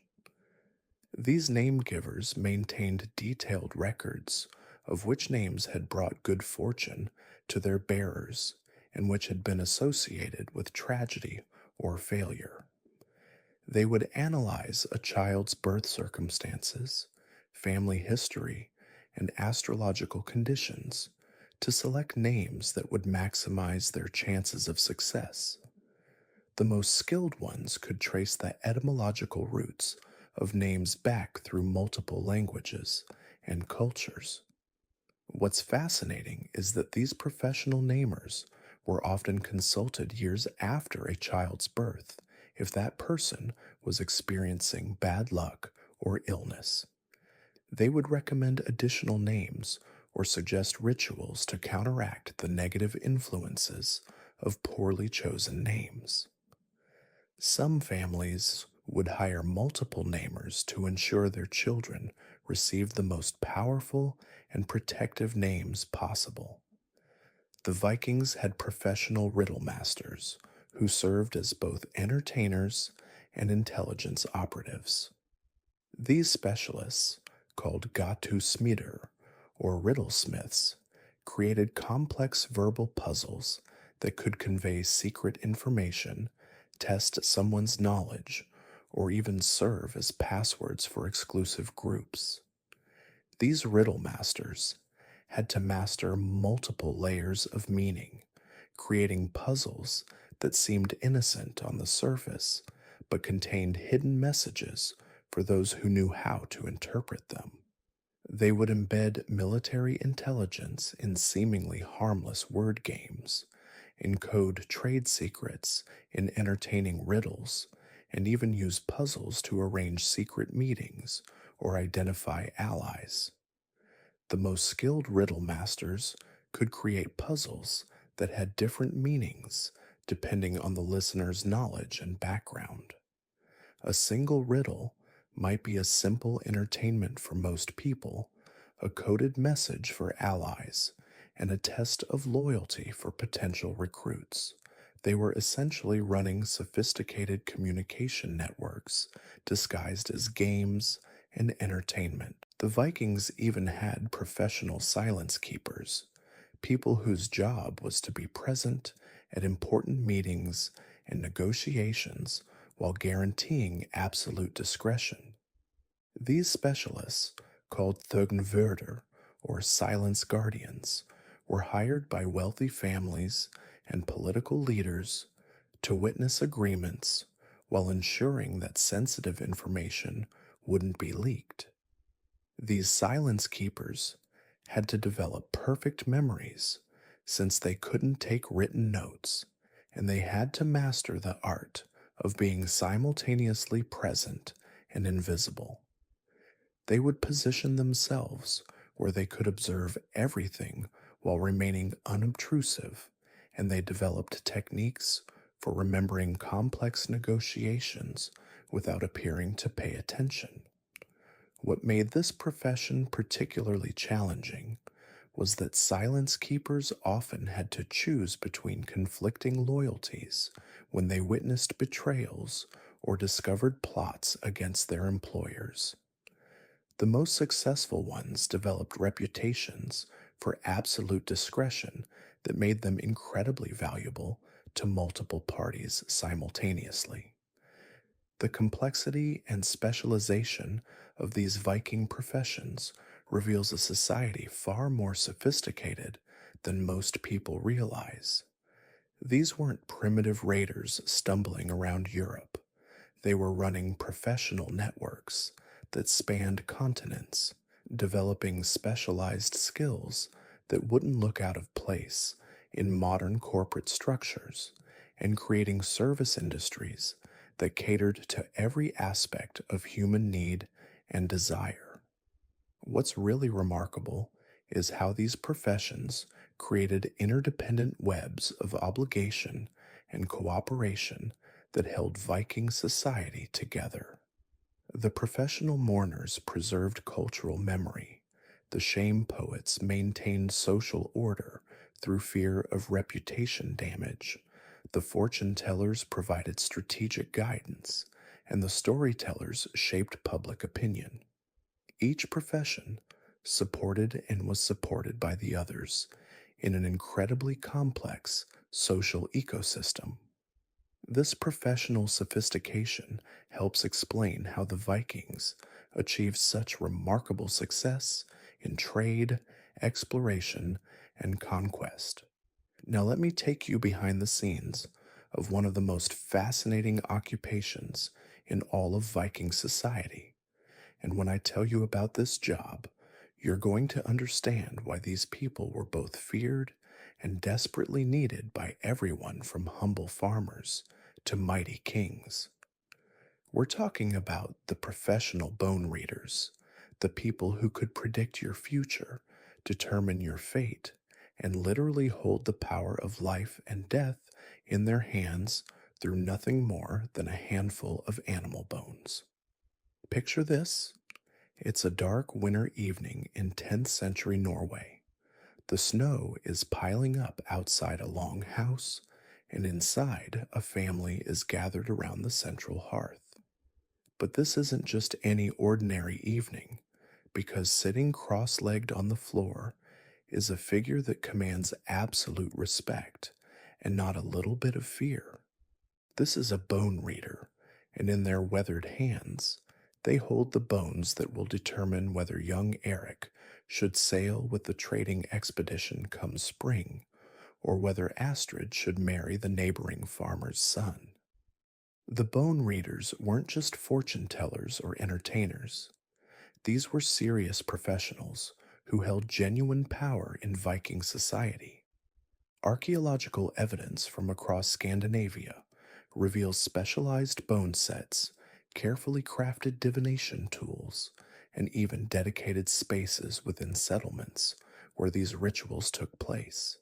These name givers maintained detailed records of which names had brought good fortune to their bearers and which had been associated with tragedy or failure. They would analyze a child's birth circumstances, family history, and astrological conditions to select names that would maximize their chances of success. The most skilled ones could trace the etymological roots of names back through multiple languages and cultures. What's fascinating is that these professional namers were often consulted years after a child's birth if that person was experiencing bad luck or illness. They would recommend additional names or suggest rituals to counteract the negative influences of poorly chosen names. Some families would hire multiple namers to ensure their children received the most powerful and protective names possible. The Vikings had professional riddle masters who served as both entertainers and intelligence operatives. These specialists, called gatusmeder or riddlesmiths, created complex verbal puzzles that could convey secret information, test someone's knowledge, or even serve as passwords for exclusive groups. These riddle masters had to master multiple layers of meaning, creating puzzles that seemed innocent on the surface but contained hidden messages for those who knew how to interpret them. They would embed military intelligence in seemingly harmless word games, encode trade secrets in entertaining riddles, and even use puzzles to arrange secret meetings or identify allies. The most skilled riddle masters could create puzzles that had different meanings depending on the listener's knowledge and background. A single riddle might be a simple entertainment for most people, a coded message for allies, and a test of loyalty for potential recruits. They were essentially running sophisticated communication networks disguised as games and entertainment. The Vikings even had professional silence keepers, people whose job was to be present at important meetings and negotiations while guaranteeing absolute discretion. These specialists, called Thögnvörder or silence guardians, were hired by wealthy families and political leaders to witness agreements while ensuring that sensitive information wouldn't be leaked. These silence keepers had to develop perfect memories since they couldn't take written notes, and they had to master the art of being simultaneously present and invisible. They would position themselves where they could observe everything while remaining unobtrusive, and they developed techniques for remembering complex negotiations without appearing to pay attention. What made this profession particularly challenging was that silence keepers often had to choose between conflicting loyalties when they witnessed betrayals or discovered plots against their employers. The most successful ones developed reputations for absolute discretion that made them incredibly valuable to multiple parties simultaneously. The complexity and specialization of these Viking professions reveals a society far more sophisticated than most people realize. These weren't primitive raiders stumbling around Europe. They were running professional networks that spanned continents, developing specialized skills that wouldn't look out of place in modern corporate structures, and creating service industries that catered to every aspect of human need and desire. What's really remarkable is how these professions created interdependent webs of obligation and cooperation that held Viking society together. The professional mourners preserved cultural memory. The shame poets maintained social order through fear of reputation damage. The fortune tellers provided strategic guidance, and the storytellers shaped public opinion. Each profession supported and was supported by the others in an incredibly complex social ecosystem. This professional sophistication helps explain how the Vikings achieved such remarkable success in trade, exploration, and conquest. Now, let me take you behind the scenes of one of the most fascinating occupations in all of Viking society. And when I tell you about this job, you're going to understand why these people were both feared and desperately needed by everyone from humble farmers to mighty kings. We're talking about the professional bone readers, the people who could predict your future, determine your fate, and literally hold the power of life and death in their hands through nothing more than a handful of animal bones. Picture this. It's a dark winter evening in 10th century Norway. The snow is piling up outside a long house, and inside, a family is gathered around the central hearth. But this isn't just any ordinary evening, because sitting cross legged on the floor is a figure that commands absolute respect and not a little bit of fear. This is a bone reader, and in their weathered hands, they hold the bones that will determine whether young Eric should sail with the trading expedition come spring, or whether Astrid should marry the neighboring farmer's son. The bone readers weren't just fortune tellers or entertainers. These were serious professionals who held genuine power in Viking society. Archaeological evidence from across Scandinavia reveals specialized bone sets, carefully crafted divination tools, and even dedicated spaces within settlements where these rituals took place.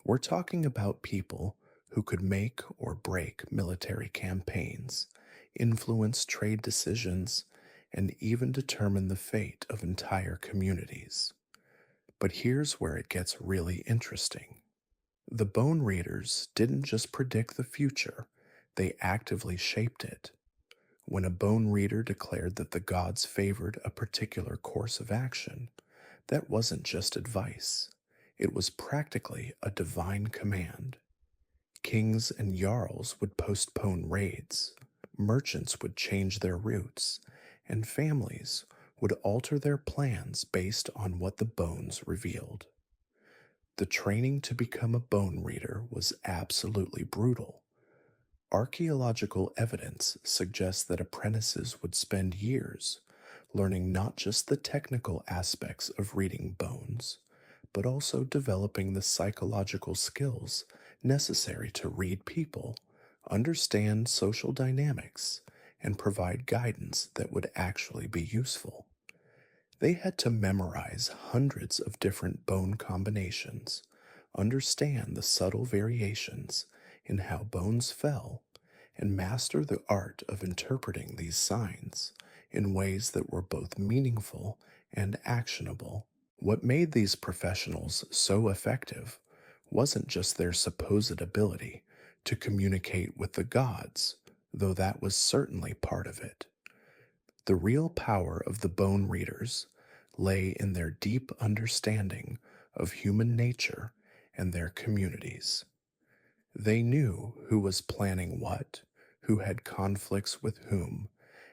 We're talking about people who could make or break military campaigns, influence trade decisions, and even determine the fate of entire communities. But here's where it gets really interesting. The bone readers didn't just predict the future, they actively shaped it. When a bone reader declared that the gods favored a particular course of action, that wasn't just advice, it was practically a divine command. Kings and jarls would postpone raids, merchants would change their routes, and families would alter their plans based on what the bones revealed. The training to become a bone reader was absolutely brutal. Archaeological evidence suggests that apprentices would spend years learning not just the technical aspects of reading bones, but also developing the psychological skills necessary to read people, understand social dynamics, and provide guidance that would actually be useful. They had to memorize hundreds of different bone combinations, understand the subtle variations in how bones fell, and master the art of interpreting these signs in ways that were both meaningful and actionable. What made these professionals so effective wasn't just their supposed ability to communicate with the gods, though that was certainly part of it. The real power of the bone readers lay in their deep understanding of human nature and their communities. They knew who was planning what, who had conflicts with whom,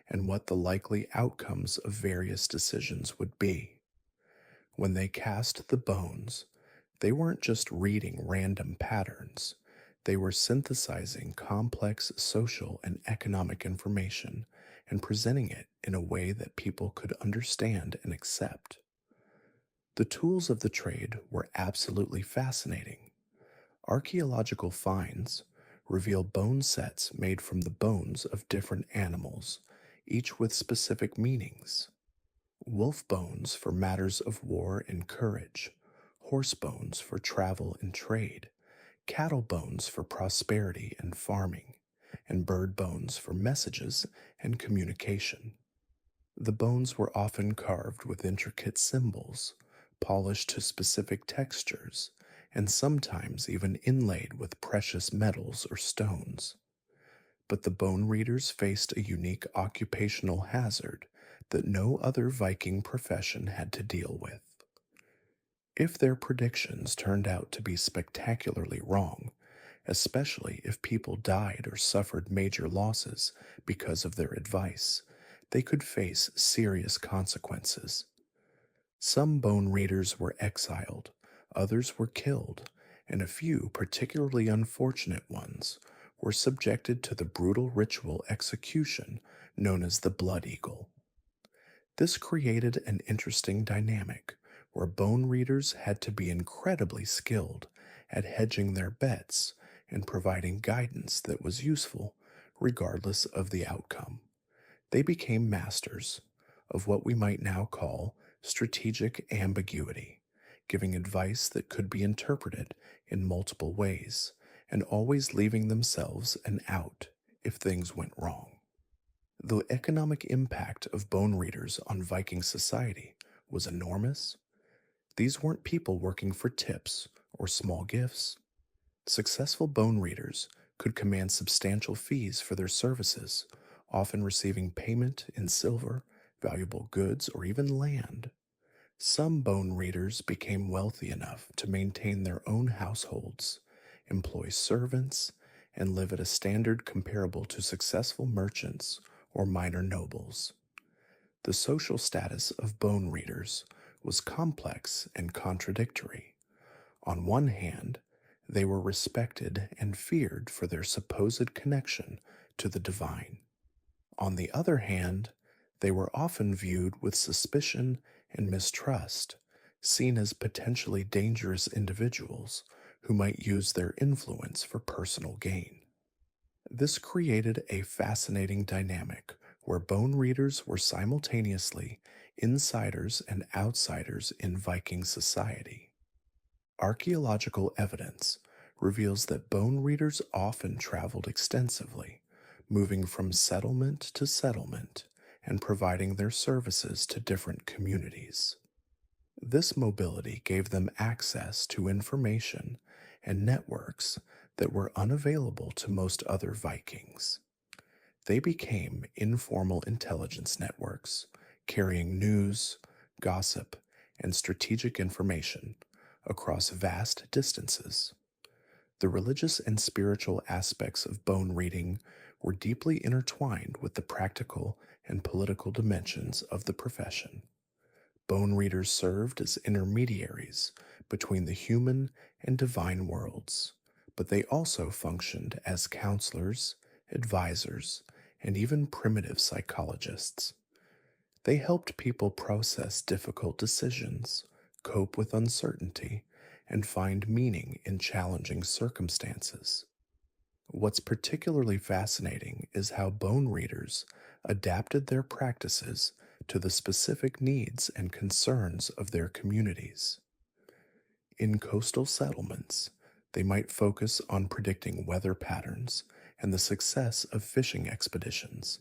and what the likely outcomes of various decisions would be. When they cast the bones, they weren't just reading random patterns, they were synthesizing complex social and economic information and presenting it in a way that people could understand and accept. The tools of the trade were absolutely fascinating. Archaeological finds reveal bone sets made from the bones of different animals, each with specific meanings. Wolf bones for matters of war and courage, horse bones for travel and trade, cattle bones for prosperity and farming, and bird bones for messages and communication. The bones were often carved with intricate symbols, polished to specific textures, and sometimes even inlaid with precious metals or stones. But the bone readers faced a unique occupational hazard that no other Viking profession had to deal with. If their predictions turned out to be spectacularly wrong, especially if people died or suffered major losses because of their advice, they could face serious consequences. Some bone readers were exiled, others were killed, and a few particularly unfortunate ones were subjected to the brutal ritual execution known as the Blood Eagle. This created an interesting dynamic where bone readers had to be incredibly skilled at hedging their bets and providing guidance that was useful regardless of the outcome. They became masters of what we might now call strategic ambiguity, giving advice that could be interpreted in multiple ways and always leaving themselves an out if things went wrong. The economic impact of bone readers on Viking society was enormous. These weren't people working for tips or small gifts. Successful bone readers could command substantial fees for their services, often receiving payment in silver, valuable goods, or even land. Some bone readers became wealthy enough to maintain their own households, employ servants, and live at a standard comparable to successful merchants or minor nobles. The social status of bone readers was complex and contradictory. On one hand, they were respected and feared for their supposed connection to the divine. On the other hand, they were often viewed with suspicion and mistrust, seen as potentially dangerous individuals who might use their influence for personal gain. This created a fascinating dynamic where bone readers were simultaneously insiders and outsiders in Viking society. Archaeological evidence reveals that bone readers often traveled extensively, moving from settlement to settlement and providing their services to different communities. This mobility gave them access to information and networks that were unavailable to most other Vikings. They became informal intelligence networks, carrying news, gossip, and strategic information across vast distances. The religious and spiritual aspects of bone reading were deeply intertwined with the practical and political dimensions of the profession. Bone readers served as intermediaries between the human and divine worlds, but they also functioned as counselors, advisors, and even primitive psychologists. They helped people process difficult decisions, cope with uncertainty, and find meaning in challenging circumstances. What's particularly fascinating is how bone readers adapted their practices to the specific needs and concerns of their communities. In coastal settlements, they might focus on predicting weather patterns and the success of fishing expeditions.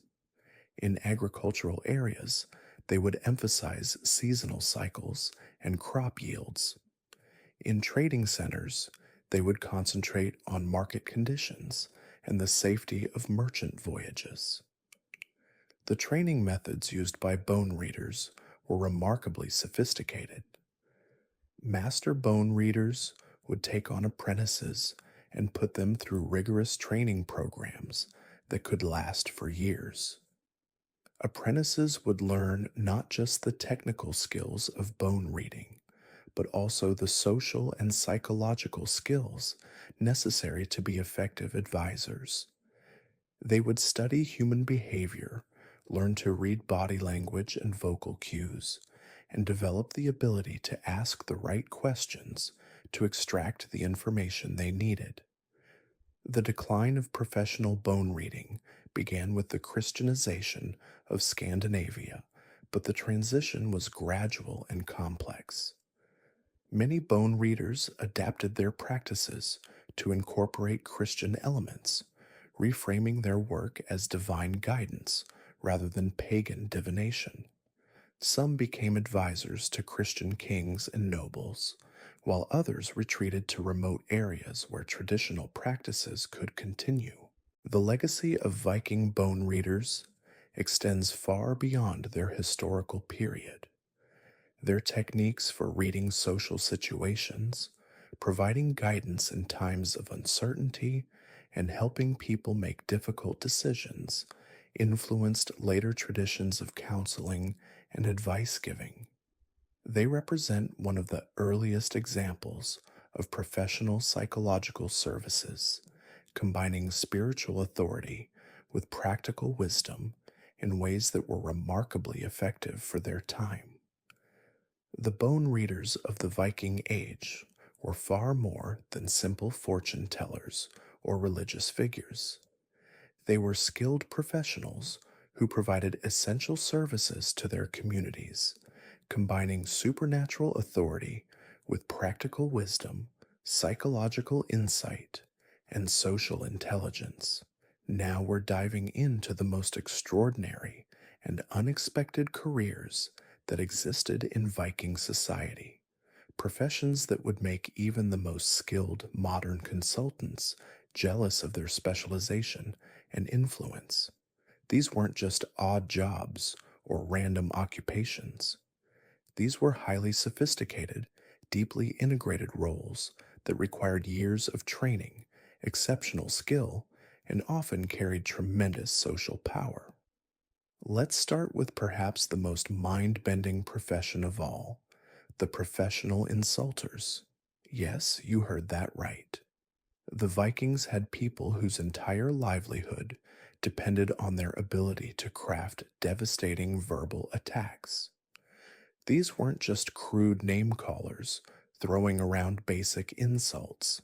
In agricultural areas, they would emphasize seasonal cycles and crop yields. In trading centers, they would concentrate on market conditions and the safety of merchant voyages. The training methods used by bone readers were remarkably sophisticated. Master bone readers would take on apprentices and put them through rigorous training programs that could last for years. Apprentices would learn not just the technical skills of bone reading, but also the social and psychological skills necessary to be effective advisors. They would study human behavior, learn to read body language and vocal cues, and develop the ability to ask the right questions to extract the information they needed. The decline of professional bone reading began with the Christianization of Scandinavia, but the transition was gradual and complex. Many bone readers adapted their practices to incorporate Christian elements, reframing their work as divine guidance rather than pagan divination. Some became advisors to Christian kings and nobles, while others retreated to remote areas where traditional practices could continue. The legacy of Viking bone readers extends far beyond their historical period. Their techniques for reading social situations, providing guidance in times of uncertainty, and helping people make difficult decisions influenced later traditions of counseling and advice giving. They represent one of the earliest examples of professional psychological services, combining spiritual authority with practical wisdom in ways that were remarkably effective for their time. The bone readers of the Viking Age were far more than simple fortune tellers or religious figures. They were skilled professionals who provided essential services to their communities, combining supernatural authority with practical wisdom, psychological insight, and social intelligence. Now we're diving into the most extraordinary and unexpected careers that existed in Viking society, professions that would make even the most skilled modern consultants jealous of their specialization and influence. These weren't just odd jobs or random occupations. These were highly sophisticated, deeply integrated roles that required years of training, exceptional skill, and often carried tremendous social power. Let's start with perhaps the most mind bending profession of all, the professional insulters. Yes, you heard that right. The Vikings had people whose entire livelihood depended on their ability to craft devastating verbal attacks. These weren't just crude name callers throwing around basic insults.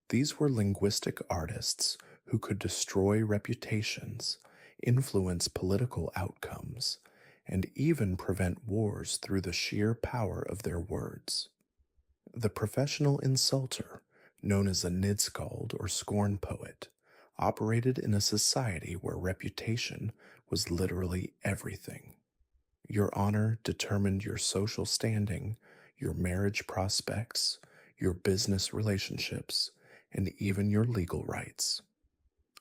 These were linguistic artists who could destroy reputations, influence political outcomes, and even prevent wars through the sheer power of their words. The professional insulter, known as a nidskald or scorn poet, operated in a society where reputation was literally everything. Your honor determined your social standing, your marriage prospects, your business relationships, and even your legal rights.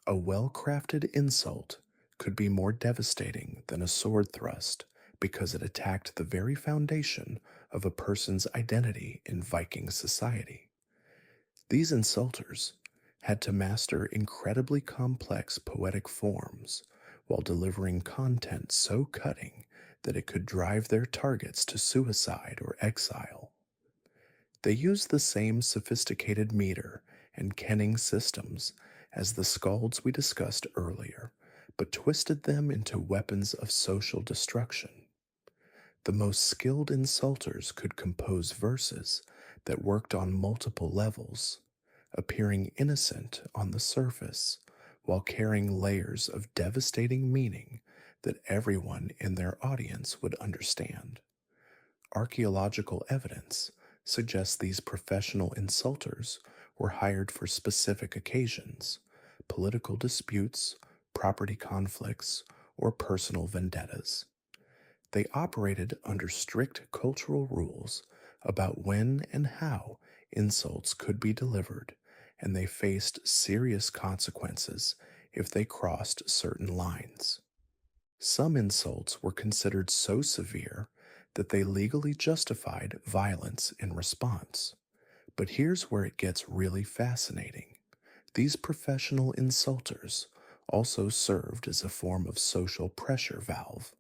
A well crafted insult could be more devastating than a sword thrust because it attacked the very foundation of a person's identity in Viking society. These insulters had to master incredibly complex poetic forms while delivering content so cutting that it could drive their targets to suicide or exile. They used the same sophisticated meter and kenning systems as the skalds we discussed earlier, but twisted them into weapons of social destruction. The most skilled insulters could compose verses that worked on multiple levels, appearing innocent on the surface while carrying layers of devastating meaning that everyone in their audience would understand. Archaeological evidence suggests these professional insulters were hired for specific occasions: political disputes, property conflicts, or personal vendettas. They operated under strict cultural rules about when and how insults could be delivered, and they faced serious consequences if they crossed certain lines. Some insults were considered so severe that they legally justified violence in response. But here's where it gets really fascinating. These professional insulters also served as a form of social pressure valve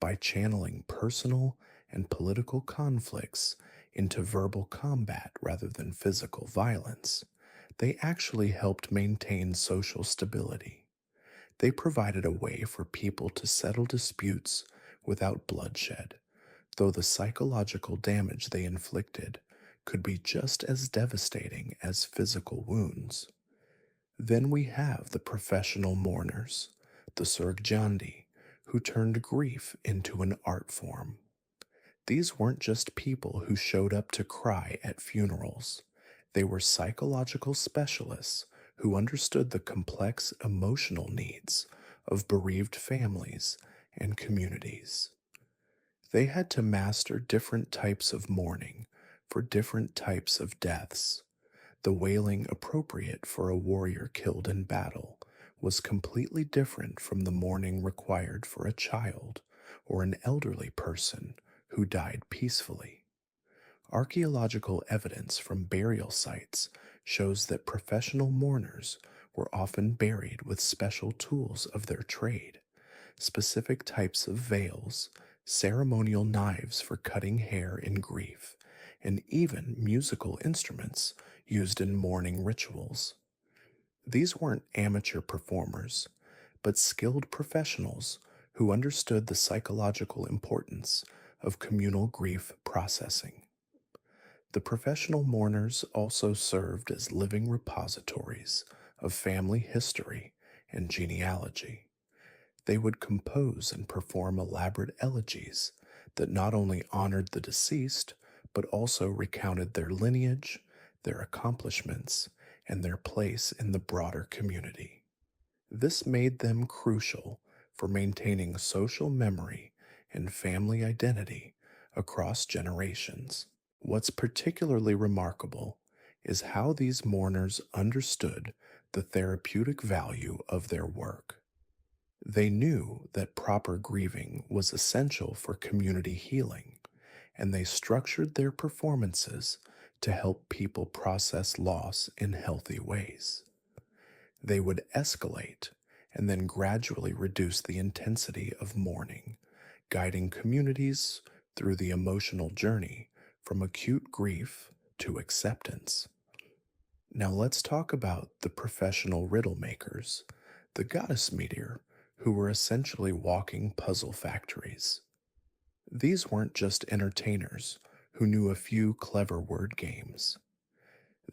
by channeling personal and political conflicts into verbal combat rather than physical violence. They actually helped maintain social stability. They provided a way for people to settle disputes without bloodshed, though the psychological damage they inflicted could be just as devastating as physical wounds. Then we have the professional mourners, the surgjandi, who turned grief into an art form. These weren't just people who showed up to cry at funerals. They were psychological specialists who understood the complex emotional needs of bereaved families and communities. They had to master different types of mourning, for different types of deaths. The wailing appropriate for a warrior killed in battle was completely different from the mourning required for a child or an elderly person who died peacefully. Archaeological evidence from burial sites shows that professional mourners were often buried with special tools of their trade, specific types of veils, ceremonial knives for cutting hair in grief, and even musical instruments used in mourning rituals. These weren't amateur performers, but skilled professionals who understood the psychological importance of communal grief processing. The professional mourners also served as living repositories of family history and genealogy. They would compose and perform elaborate elegies that not only honored the deceased, but also recounted their lineage, their accomplishments, and their place in the broader community. This made them crucial for maintaining social memory and family identity across generations. What's particularly remarkable is how these mourners understood the therapeutic value of their work. They knew that proper grieving was essential for community healing, and they structured their performances to help people process loss in healthy ways. They would escalate and then gradually reduce the intensity of mourning, guiding communities through the emotional journey from acute grief to acceptance. Now let's talk about the professional riddle makers, the goddess meteor, who were essentially walking puzzle factories. These weren't just entertainers who knew a few clever word games.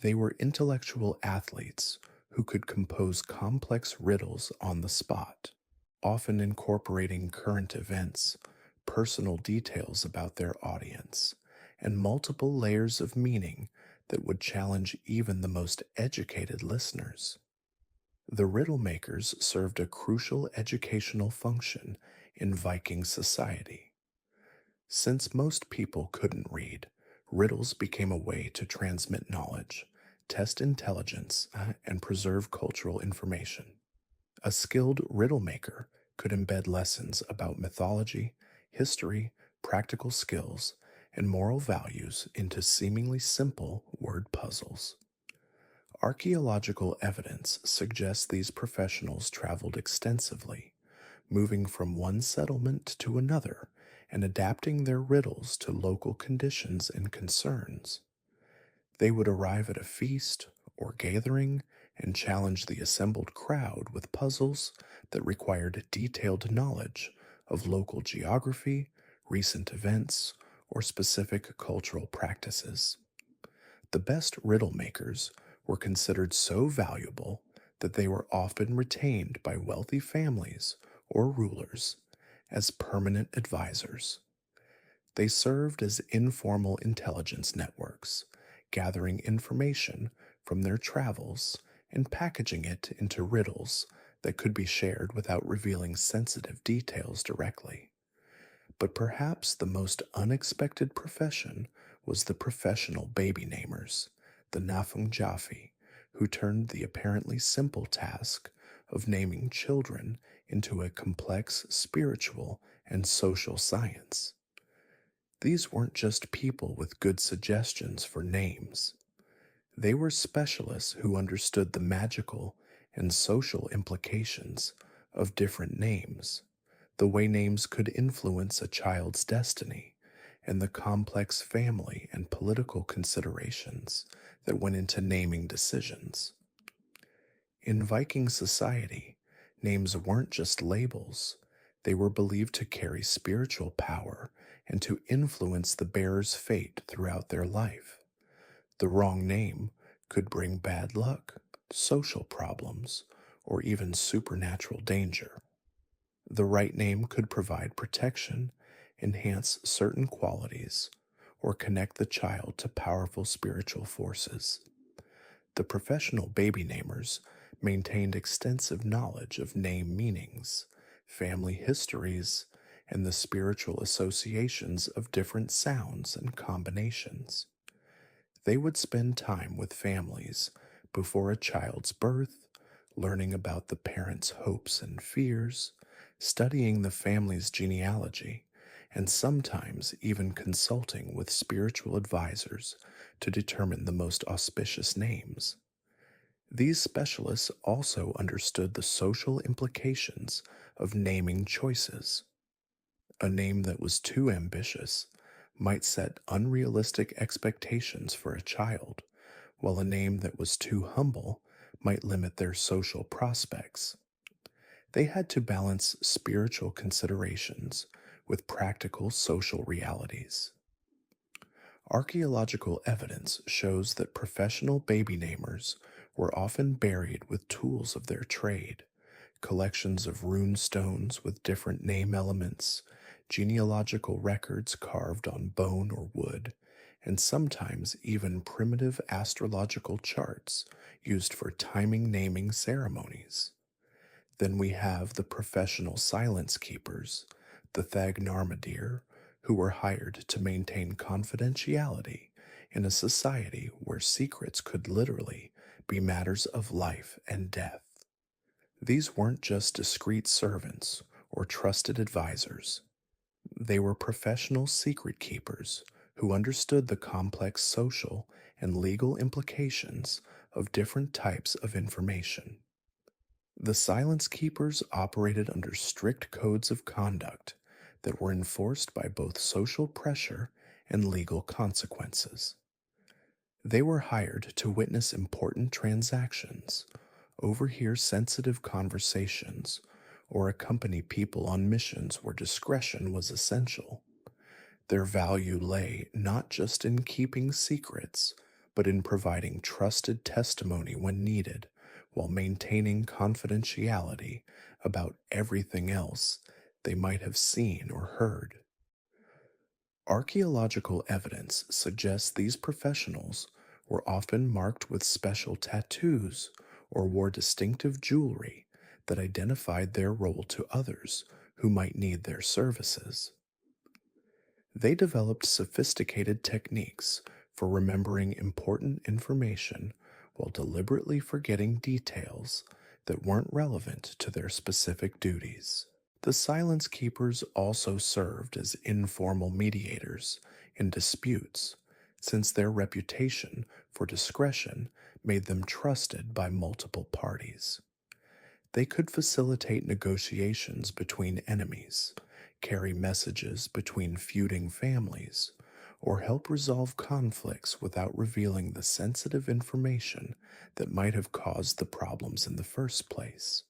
They were intellectual athletes who could compose complex riddles on the spot, often incorporating current events, personal details about their audience, and multiple layers of meaning that would challenge even the most educated listeners. The riddle makers served a crucial educational function in Viking society. Since most people couldn't read, riddles became a way to transmit knowledge, test intelligence, and preserve cultural information. A skilled riddle maker could embed lessons about mythology, history, practical skills, and moral values into seemingly simple word puzzles. Archaeological evidence suggests these professionals traveled extensively, moving from one settlement to another and adapting their riddles to local conditions and concerns. They would arrive at a feast or gathering and challenge the assembled crowd with puzzles that required detailed knowledge of local geography, recent events, or specific cultural practices. The best riddle makers were considered so valuable that they were often retained by wealthy families or rulers as permanent advisors. They served as informal intelligence networks, gathering information from their travels and packaging it into riddles that could be shared without revealing sensitive details directly. But perhaps the most unexpected profession was the professional baby namers, the Nafungjafi, who turned the apparently simple task of naming children into a complex spiritual and social science. These weren't just people with good suggestions for names. They were specialists who understood the magical and social implications of different names, the way names could influence a child's destiny, and the complex family and political considerations that went into naming decisions. In Viking society, names weren't just labels, they were believed to carry spiritual power and to influence the bearer's fate throughout their life. The wrong name could bring bad luck, social problems, or even supernatural danger. The right name could provide protection, enhance certain qualities, or connect the child to powerful spiritual forces. The professional baby namers maintained extensive knowledge of name meanings, family histories, and the spiritual associations of different sounds and combinations. They would spend time with families before a child's birth, learning about the parents' hopes and fears, studying the family's genealogy, and sometimes even consulting with spiritual advisors to determine the most auspicious names. These specialists also understood the social implications of naming choices. A name that was too ambitious might set unrealistic expectations for a child, while a name that was too humble might limit their social prospects. They had to balance spiritual considerations with practical social realities. Archaeological evidence shows that professional baby namers were often buried with tools of their trade, collections of rune stones with different name elements, genealogical records carved on bone or wood, and sometimes even primitive astrological charts used for timing naming ceremonies. Then we have the professional silence keepers, the Thagnarmadir, who were hired to maintain confidentiality in a society where secrets could literally be matters of life and death. These weren't just discreet servants or trusted advisors. They were professional secret keepers who understood the complex social and legal implications of different types of information. The silence keepers operated under strict codes of conduct that were enforced by both social pressure and legal consequences. They were hired to witness important transactions, overhear sensitive conversations, or accompany people on missions where discretion was essential. Their value lay not just in keeping secrets, but in providing trusted testimony when needed, while maintaining confidentiality about everything else they might have seen or heard. Archaeological evidence suggests these professionals were often marked with special tattoos or wore distinctive jewelry that identified their role to others who might need their services. They developed sophisticated techniques for remembering important information while deliberately forgetting details that weren't relevant to their specific duties. The silence keepers also served as informal mediators in disputes, since their reputation for discretion made them trusted by multiple parties. They could facilitate negotiations between enemies, carry messages between feuding families, or help resolve conflicts without revealing the sensitive information that might have caused the problems in the first place.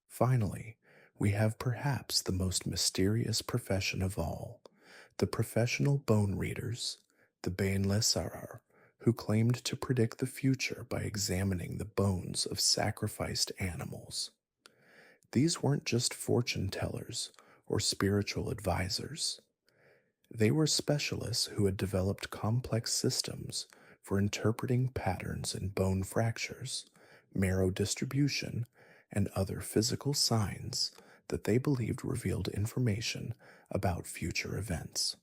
Finally, we have perhaps the most mysterious profession of all, the professional bone readers, the Bainlesarar, who claimed to predict the future by examining the bones of sacrificed animals. These weren't just fortune tellers or spiritual advisors. They were specialists who had developed complex systems for interpreting patterns in bone fractures, marrow distribution, and other physical signs that they believed revealed information about future events.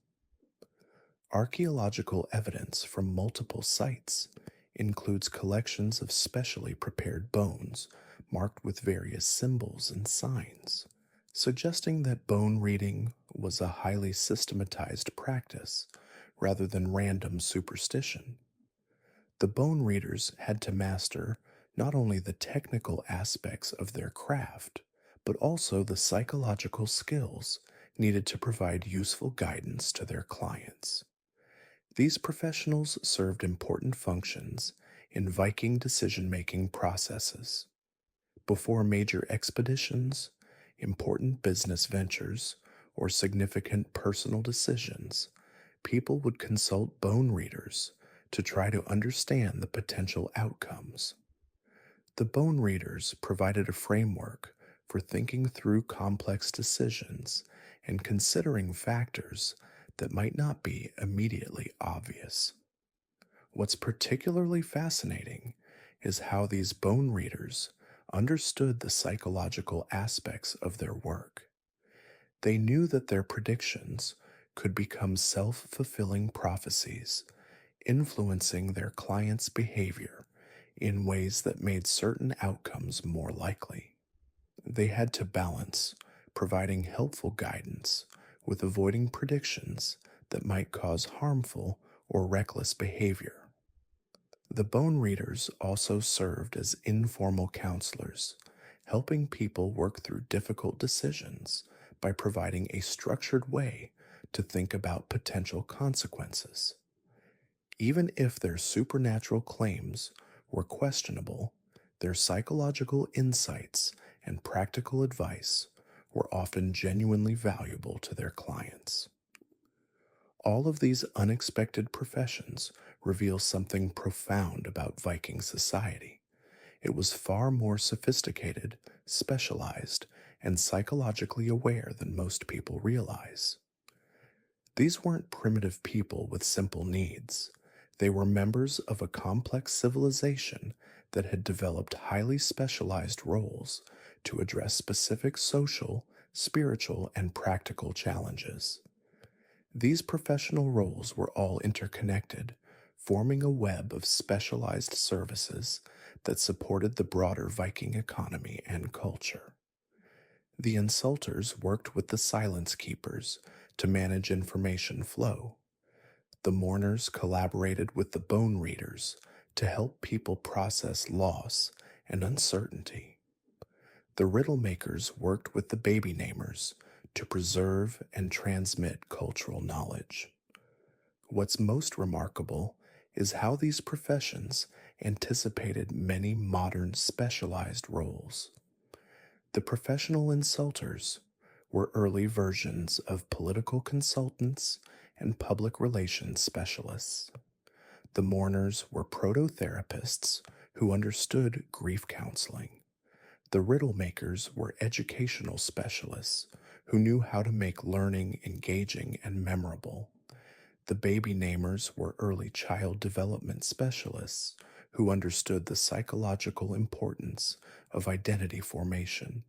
Archaeological evidence from multiple sites includes collections of specially prepared bones marked with various symbols and signs, suggesting that bone reading was a highly systematized practice rather than random superstition. The bone readers had to master not only the technical aspects of their craft, but also the psychological skills needed to provide useful guidance to their clients. These professionals served important functions in Viking decision making processes. Before major expeditions, important business ventures, or significant personal decisions, people would consult bone readers to try to understand the potential outcomes. The bone readers provided a framework for thinking through complex decisions and considering factors that might not be immediately obvious. What's particularly fascinating is how these bone readers understood the psychological aspects of their work. They knew that their predictions could become self fulfilling prophecies influencing their clients' behavior in ways that made certain outcomes more likely. They had to balance providing helpful guidance with avoiding predictions that might cause harmful or reckless behavior. The bone readers also served as informal counselors, helping people work through difficult decisions by providing a structured way to think about potential consequences. Even if their supernatural claims were questionable, their psychological insights and practical advice were often genuinely valuable to their clients. All of these unexpected professions reveal something profound about Viking society. It was far more sophisticated, specialized, and psychologically aware than most people realize. These weren't primitive people with simple needs. They were members of a complex civilization that had developed highly specialized roles to address specific social, spiritual, and practical challenges. These professional roles were all interconnected, forming a web of specialized services that supported the broader Viking economy and culture. The insulters worked with the silence keepers to manage information flow. The mourners collaborated with the bone readers to help people process loss and uncertainty. The riddle makers worked with the baby namers to preserve and transmit cultural knowledge. What's most remarkable is how these professions anticipated many modern specialized roles. The professional insulters were early versions of political consultants and public relations specialists. The mourners were proto-therapists who understood grief counseling. The riddle makers were educational specialists who knew how to make learning engaging and memorable. The baby namers were early child development specialists who understood the psychological importance of identity formation.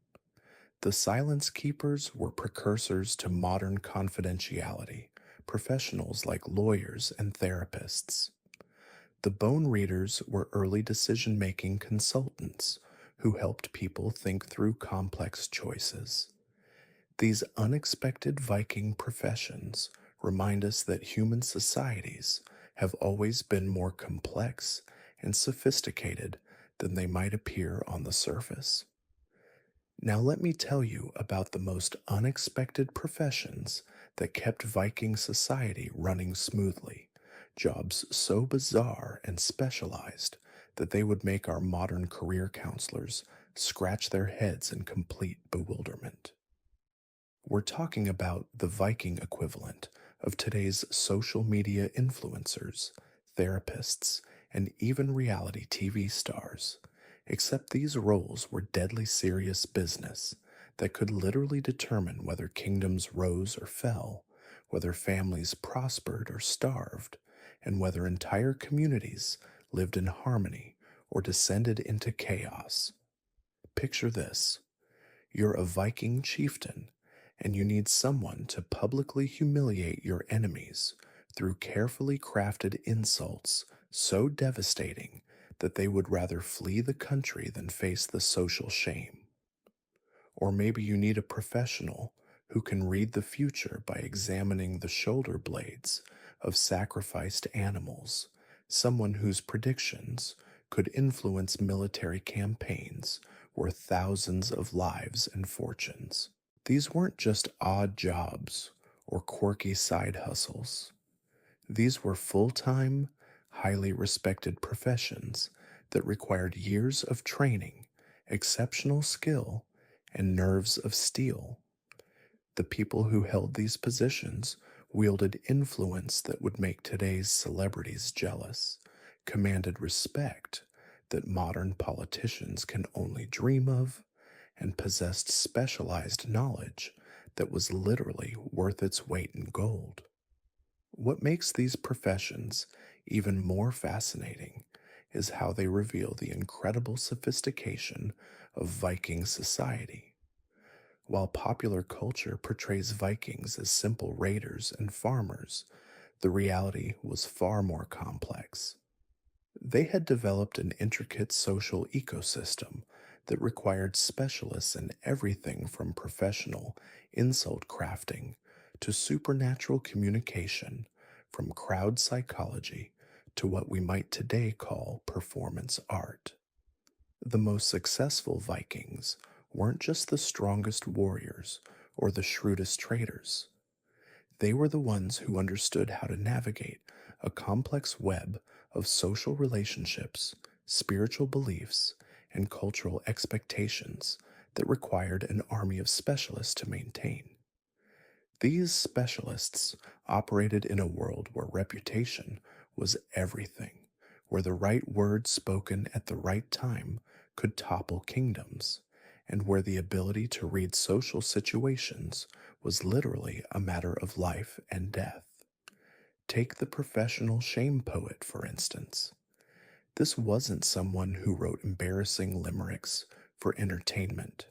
The silence keepers were precursors to modern confidentiality, professionals like lawyers and therapists. The bone readers were early decision making consultants who helped people think through complex choices. These unexpected Viking professions remind us that human societies have always been more complex and sophisticated than they might appear on the surface. Now, let me tell you about the most unexpected professions that kept Viking society running smoothly, jobs so bizarre and specialized that they would make our modern career counselors scratch their heads in complete bewilderment. We're talking about the Viking equivalent of today's social media influencers, therapists, and even reality TV stars, except these roles were deadly serious business that could literally determine whether kingdoms rose or fell, whether families prospered or starved, and whether entire communities lived in harmony or descended into chaos. Picture this. You're a Viking chieftain, and you need someone to publicly humiliate your enemies through carefully crafted insults so devastating that they would rather flee the country than face the social shame. Or maybe you need a professional who can read the future by examining the shoulder blades of sacrificed animals, someone whose predictions could influence military campaigns worth thousands of lives and fortunes. These weren't just odd jobs or quirky side hustles. These were full-time, highly respected professions that required years of training, exceptional skill, and nerves of steel. The people who held these positions wielded influence that would make today's celebrities jealous, commanded respect that modern politicians can only dream of, and possessed specialized knowledge that was literally worth its weight in gold. What makes these professions even more fascinating is how they reveal the incredible sophistication of Viking society. While popular culture portrays Vikings as simple raiders and farmers, The reality was far more complex. They had developed an intricate social ecosystem that required specialists in everything from professional insult crafting to supernatural communication, from crowd psychology to what we might today call performance art. The most successful Vikings weren't just the strongest warriors or the shrewdest traders. They were the ones who understood how to navigate a complex web of social relationships, spiritual beliefs, and cultural expectations that required an army of specialists to maintain. These specialists operated in a world where reputation was everything, where the right word spoken at the right time could topple kingdoms, and where the ability to read social situations was literally a matter of life and death. Take the professional shame poet, for instance. This wasn't someone who wrote embarrassing limericks for entertainment.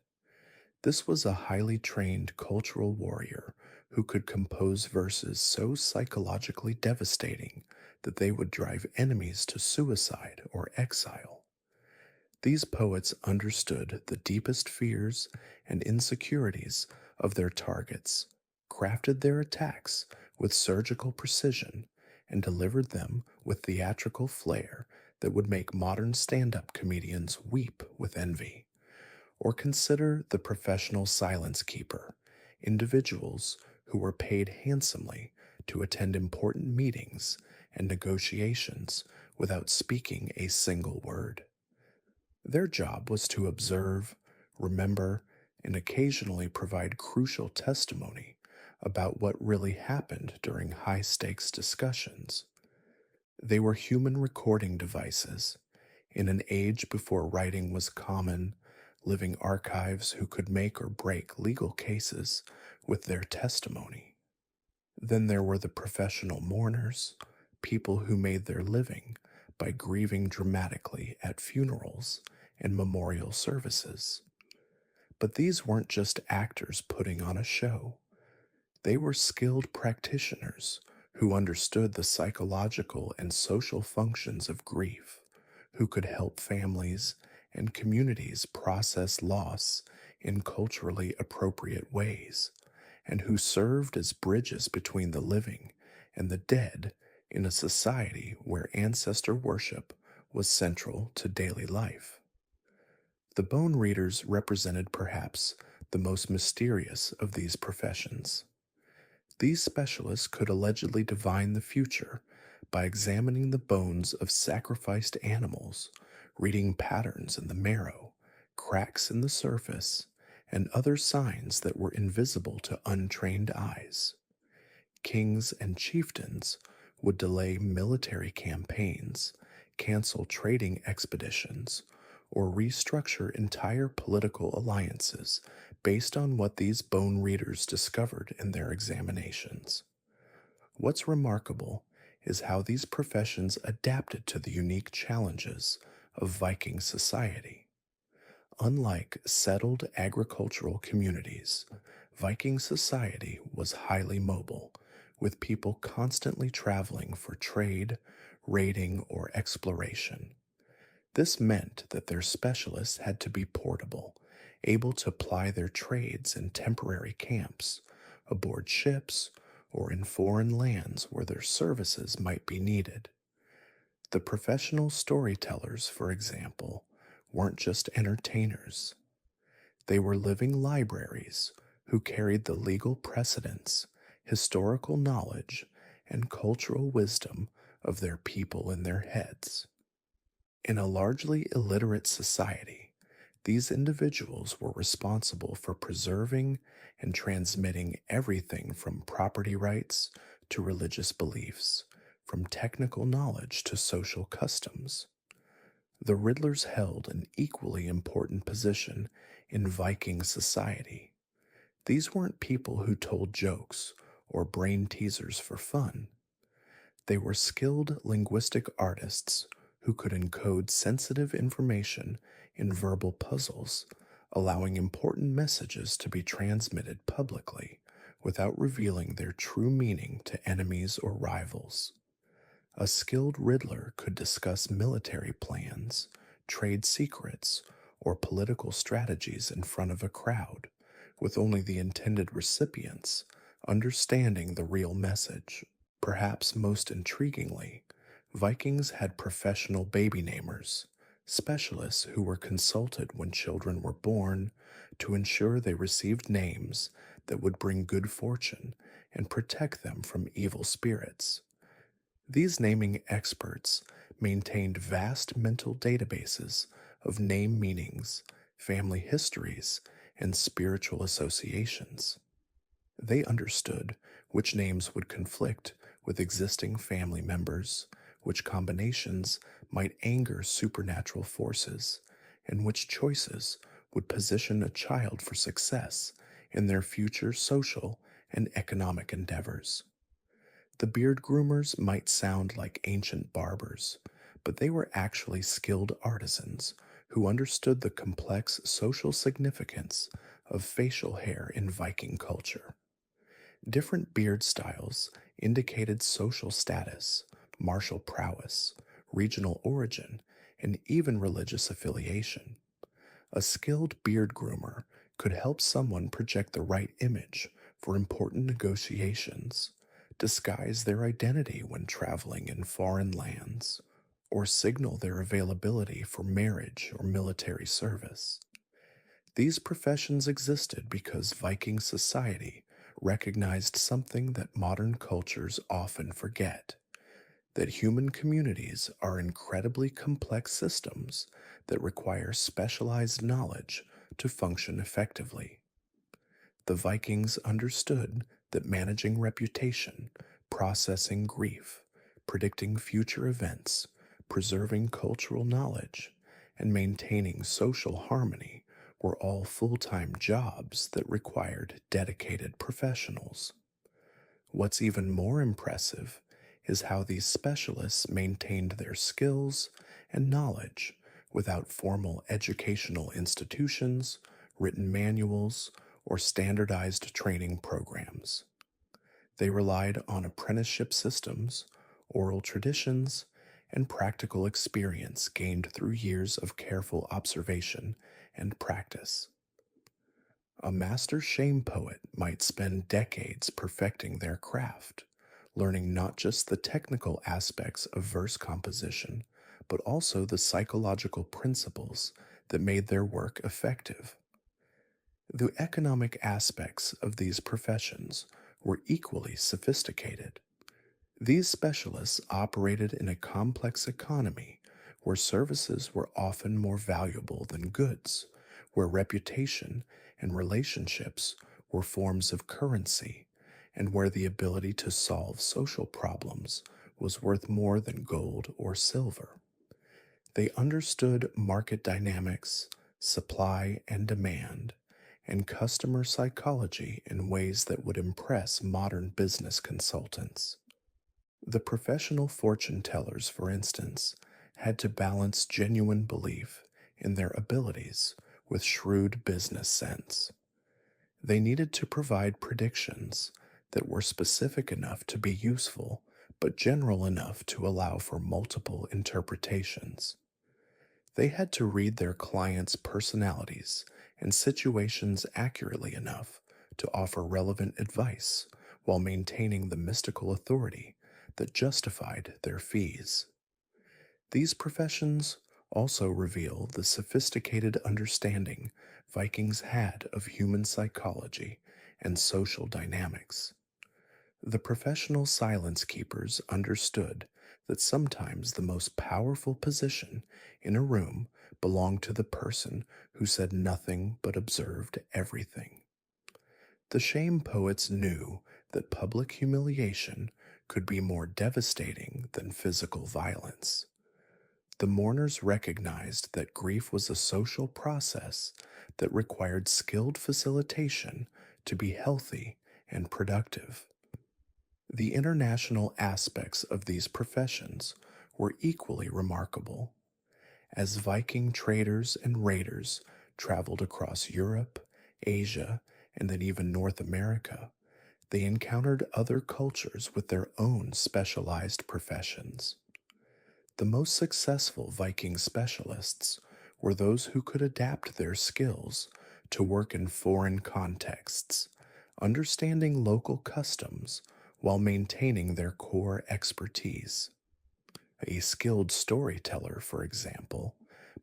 This was a highly trained cultural warrior who could compose verses so psychologically devastating that they would drive enemies to suicide or exile. These poets understood the deepest fears and insecurities of their targets, crafted their attacks with surgical precision, and delivered them with theatrical flair that would make modern stand up comedians weep with envy. Or consider the professional silence keeper, individuals who were paid handsomely to attend important meetings and negotiations without speaking a single word. Their job was to observe, remember, and occasionally provide crucial testimony about what really happened during high stakes discussions. They were human recording devices. In an age before writing was common, living archives who could make or break legal cases with their testimony. Then there were the professional mourners, people who made their living by grieving dramatically at funerals and memorial services. But these weren't just actors putting on a show. They were skilled practitioners who understood the psychological and social functions of grief, who could help families and communities process loss in culturally appropriate ways, and who served as bridges between the living and the dead in a society where ancestor worship was central to daily life. The bone readers represented perhaps the most mysterious of these professions. These specialists could allegedly divine the future by examining the bones of sacrificed animals, reading patterns in the marrow, cracks in the surface, and other signs that were invisible to untrained eyes. Kings and chieftains would delay military campaigns, cancel trading expeditions, or restructure entire political alliances based on what these bone readers discovered in their examinations. What's remarkable is how these professions adapted to the unique challenges of Viking society. Unlike settled agricultural communities, Viking society was highly mobile, with people constantly traveling for trade, raiding, or exploration. This meant that their specialists had to be portable, able to ply their trades in temporary camps, aboard ships, or in foreign lands where their services might be needed. The professional storytellers, for example, weren't just entertainers. They were living libraries who carried the legal precedents, historical knowledge, and cultural wisdom of their people in their heads. In a largely illiterate society, these individuals were responsible for preserving and transmitting everything from property rights to religious beliefs, from technical knowledge to social customs. The Riddlers held an equally important position in Viking society. These weren't people who told jokes or brain teasers for fun. They were skilled linguistic artists who could encode sensitive information in verbal puzzles, allowing important messages to be transmitted publicly without revealing their true meaning to enemies or rivals. A skilled riddler could discuss military plans, trade secrets, or political strategies in front of a crowd, with only the intended recipients understanding the real message. Perhaps most intriguingly, Vikings had professional baby namers, specialists who were consulted when children were born to ensure they received names that would bring good fortune and protect them from evil spirits. These naming experts maintained vast mental databases of name meanings, family histories, and spiritual associations. They understood which names would conflict with existing family members, which combinations might anger supernatural forces, and which choices would position a child for success in their future social and economic endeavors. The beard groomers might sound like ancient barbers, but they were actually skilled artisans who understood the complex social significance of facial hair in Viking culture. Different beard styles indicated social status, martial prowess, regional origin, and even religious affiliation. A skilled beard groomer could help someone project the right image for important negotiations, disguise their identity when traveling in foreign lands, or signal their availability for marriage or military service. These professions existed because Viking society recognized something that modern cultures often forget: that human communities are incredibly complex systems that require specialized knowledge to function effectively. The Vikings understood that managing reputation, processing grief, predicting future events, preserving cultural knowledge, and maintaining social harmony were all full-time jobs that required dedicated professionals. What's even more impressive is how these specialists maintained their skills and knowledge without formal educational institutions, written manuals, or standardized training programs. They relied on apprenticeship systems, oral traditions, and practical experience gained through years of careful observation and practice. A master shame poet might spend decades perfecting their craft, learning not just the technical aspects of verse composition, but also the psychological principles that made their work effective. The economic aspects of these professions were equally sophisticated. These specialists operated in a complex economy where services were often more valuable than goods, where reputation and relationships were forms of currency, and where the ability to solve social problems was worth more than gold or silver. They understood market dynamics, supply and demand, and customer psychology in ways that would impress modern business consultants. The professional fortune tellers, for instance, had to balance genuine belief in their abilities with shrewd business sense. They needed to provide predictions that were specific enough to be useful, but general enough to allow for multiple interpretations. They had to read their clients' personalities and situations accurately enough to offer relevant advice while maintaining the mystical authority that justified their fees. These professions also reveal the sophisticated understanding Vikings had of human psychology and social dynamics. The professional silence keepers understood that sometimes the most powerful position in a room belonged to the person who said nothing but observed everything. The shame poets knew that public humiliation could be more devastating than physical violence. The mourners recognized that grief was a social process that required skilled facilitation to be healthy and productive. The international aspects of these professions were equally remarkable. As Viking traders and raiders traveled across Europe, Asia, and then even North America, They encountered other cultures with their own specialized professions. The most successful Viking specialists were those who could adapt their skills to work in foreign contexts, understanding local customs while maintaining their core expertise. A skilled storyteller, for example,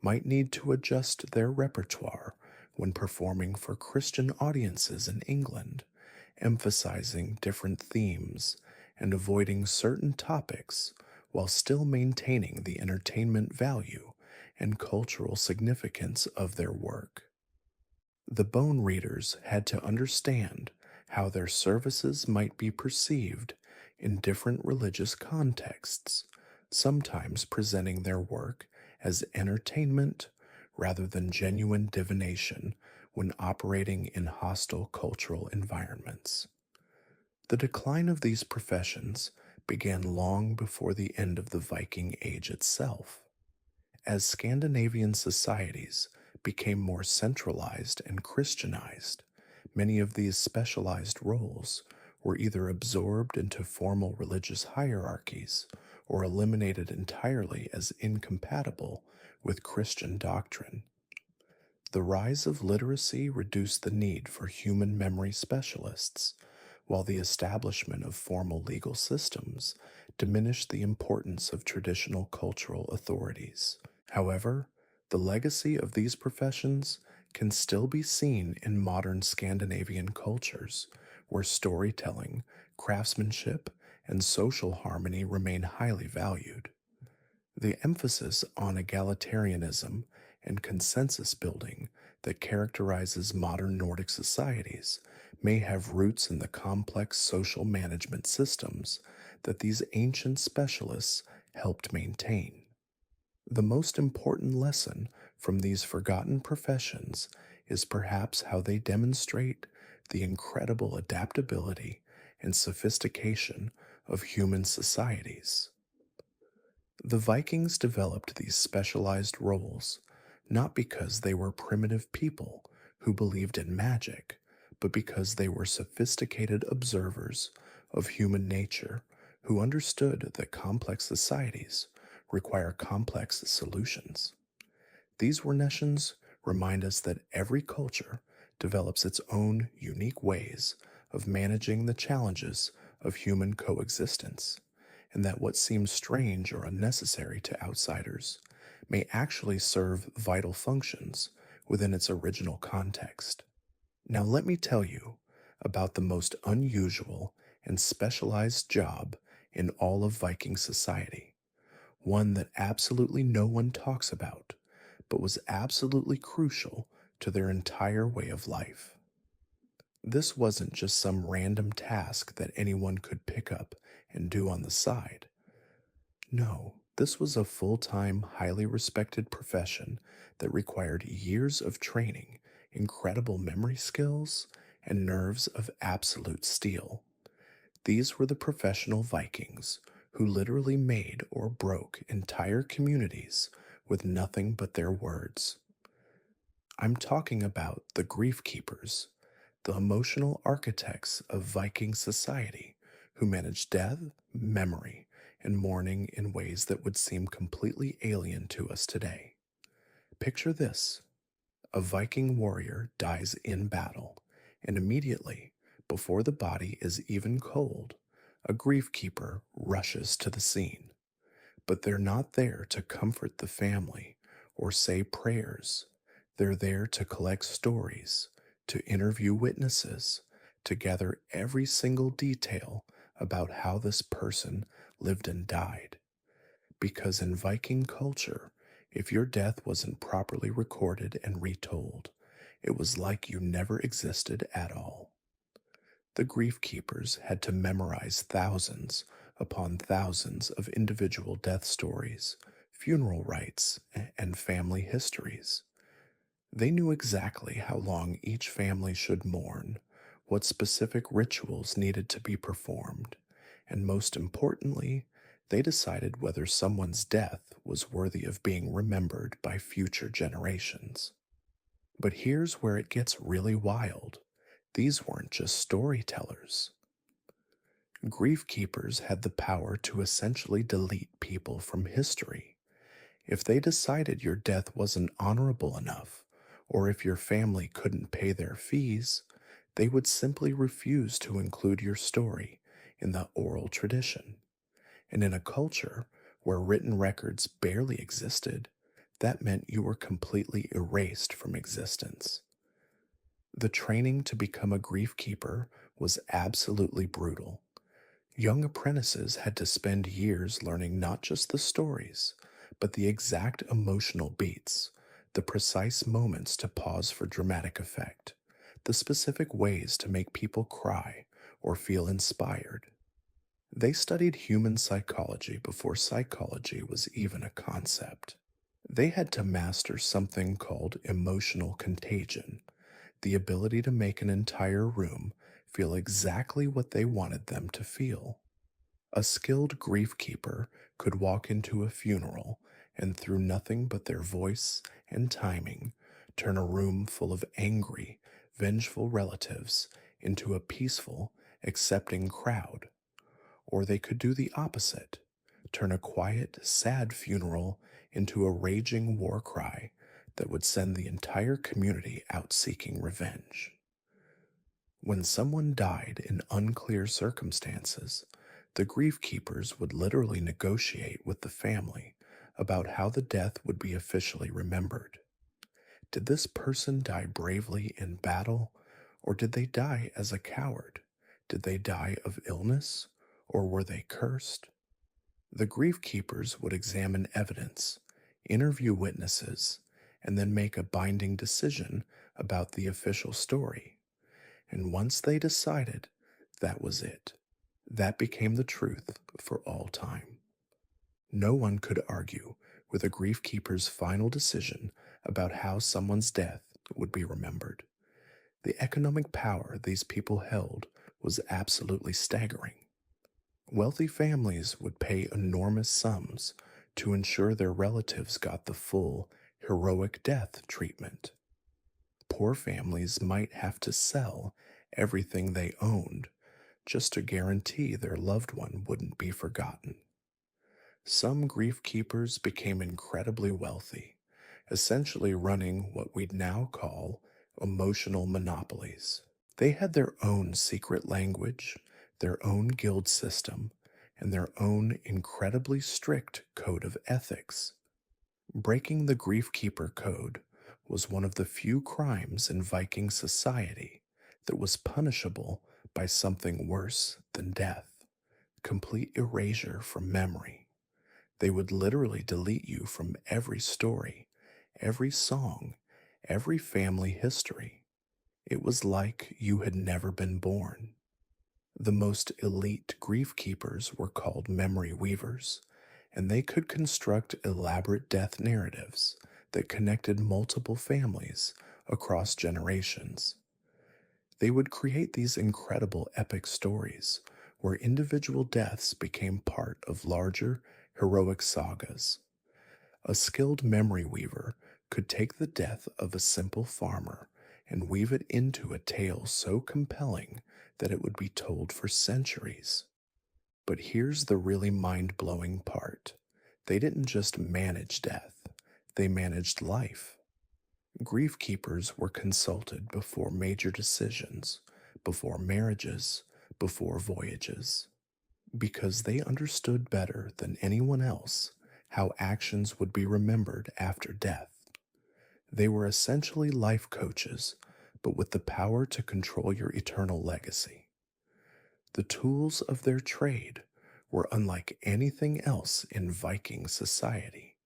might need to adjust their repertoire when performing for Christian audiences in England, emphasizing different themes and avoiding certain topics while still maintaining the entertainment value and cultural significance of their work. The bone readers had to understand how their services might be perceived in different religious contexts, sometimes presenting their work as entertainment rather than genuine divination when operating in hostile cultural environments. The decline of these professions began long before the end of the Viking Age itself. As Scandinavian societies became more centralized and Christianized, many of these specialized roles were either absorbed into formal religious hierarchies or eliminated entirely as incompatible with Christian doctrine. The rise of literacy reduced the need for human memory specialists, while the establishment of formal legal systems diminished the importance of traditional cultural authorities. However, the legacy of these professions can still be seen in modern Scandinavian cultures, where storytelling, craftsmanship, and social harmony remain highly valued. The emphasis on egalitarianism and consensus building that characterizes modern Nordic societies may have roots in the complex social management systems that these ancient specialists helped maintain. The most important lesson from these forgotten professions is perhaps how they demonstrate the incredible adaptability and sophistication of human societies. The Vikings developed these specialized roles not because they were primitive people who believed in magic, but because they were sophisticated observers of human nature who understood that complex societies require complex solutions. These Renessians remind us that every culture develops its own unique ways of managing the challenges of human coexistence, and that what seems strange or unnecessary to outsiders may actually serve vital functions within its original context. Now, let me tell you about the most unusual and specialized job in all of Viking society, one that absolutely no one talks about, but was absolutely crucial to their entire way of life. This wasn't just some random task that anyone could pick up and do on the side. No, this was a full time, highly respected profession that required years of training, incredible memory skills, and nerves of absolute steel. These were the professional Vikings who literally made or broke entire communities with nothing but their words. I'm talking about the grief keepers, the emotional architects of Viking society who managed death, memory, and mourning in ways that would seem completely alien to us today. Picture this: a Viking warrior dies in battle, and immediately, before the body is even cold, a grief keeper rushes to the scene. But they're not there to comfort the family or say prayers. They're there to collect stories, to interview witnesses, to gather every single detail about how this person lived and died. Because in Viking culture, if your death wasn't properly recorded and retold, it was like you never existed at all. The grief keepers had to memorize thousands upon thousands of individual death stories, funeral rites, and family histories. They knew exactly how long each family should mourn, what specific rituals needed to be performed, and most importantly, they decided whether someone's death was worthy of being remembered by future generations. But here's where it gets really wild. These weren't just storytellers. Grief keepers had the power to essentially delete people from history. If they decided your death wasn't honorable enough, or if your family couldn't pay their fees, they would simply refuse to include your story in the oral tradition. And in a culture where written records barely existed, that meant you were completely erased from existence. The training to become a grief keeper was absolutely brutal. Young apprentices had to spend years learning not just the stories, but the exact emotional beats, the precise moments to pause for dramatic effect, the specific ways to make people cry or feel inspired. They studied human psychology before psychology was even a concept. They had to master something called emotional contagion, the ability to make an entire room feel exactly what they wanted them to feel. A skilled grief keeper could walk into a funeral and, through nothing but their voice and timing, turn a room full of angry, vengeful relatives into a peaceful, accepting crowd. Or they could do the opposite, turn a quiet, sad funeral into a raging war cry that would send the entire community out seeking revenge. When someone died in unclear circumstances, the grief keepers would literally negotiate with the family about how the death would be officially remembered. Did this person die bravely in battle, or did they die as a coward? Did they die of illness, or were they cursed? The grief keepers would examine evidence, interview witnesses, and then make a binding decision about the official story. And once they decided, that was it. That became the truth for all time. No one could argue with a grief keeper's final decision about how someone's death would be remembered. The economic power these people held was absolutely staggering. Wealthy families would pay enormous sums to ensure their relatives got the full, heroic death treatment. Poor families might have to sell everything they owned just to guarantee their loved one wouldn't be forgotten. Some grief keepers became incredibly wealthy, essentially running what we'd now call emotional monopolies. They had their own secret language, their own guild system, and their own incredibly strict code of ethics. Breaking the grief keeper code was one of the few crimes in Viking society that was punishable by something worse than death, complete erasure from memory. They would literally delete you from every story, every song, every family history. It was like you had never been born. The most elite grief keepers were called memory weavers, and they could construct elaborate death narratives that connected multiple families across generations. They would create these incredible epic stories where individual deaths became part of larger, heroic sagas. A skilled memory weaver could take the death of a simple farmer and weave it into a tale so compelling that it would be told for centuries. But here's the really mind blowing part: they didn't just manage death, they managed life. Grief keepers were consulted before major decisions, before marriages, before voyages, because they understood better than anyone else how actions would be remembered after death. They were essentially life coaches, but with the power to control your eternal legacy. The tools of their trade were unlike anything else in Viking society.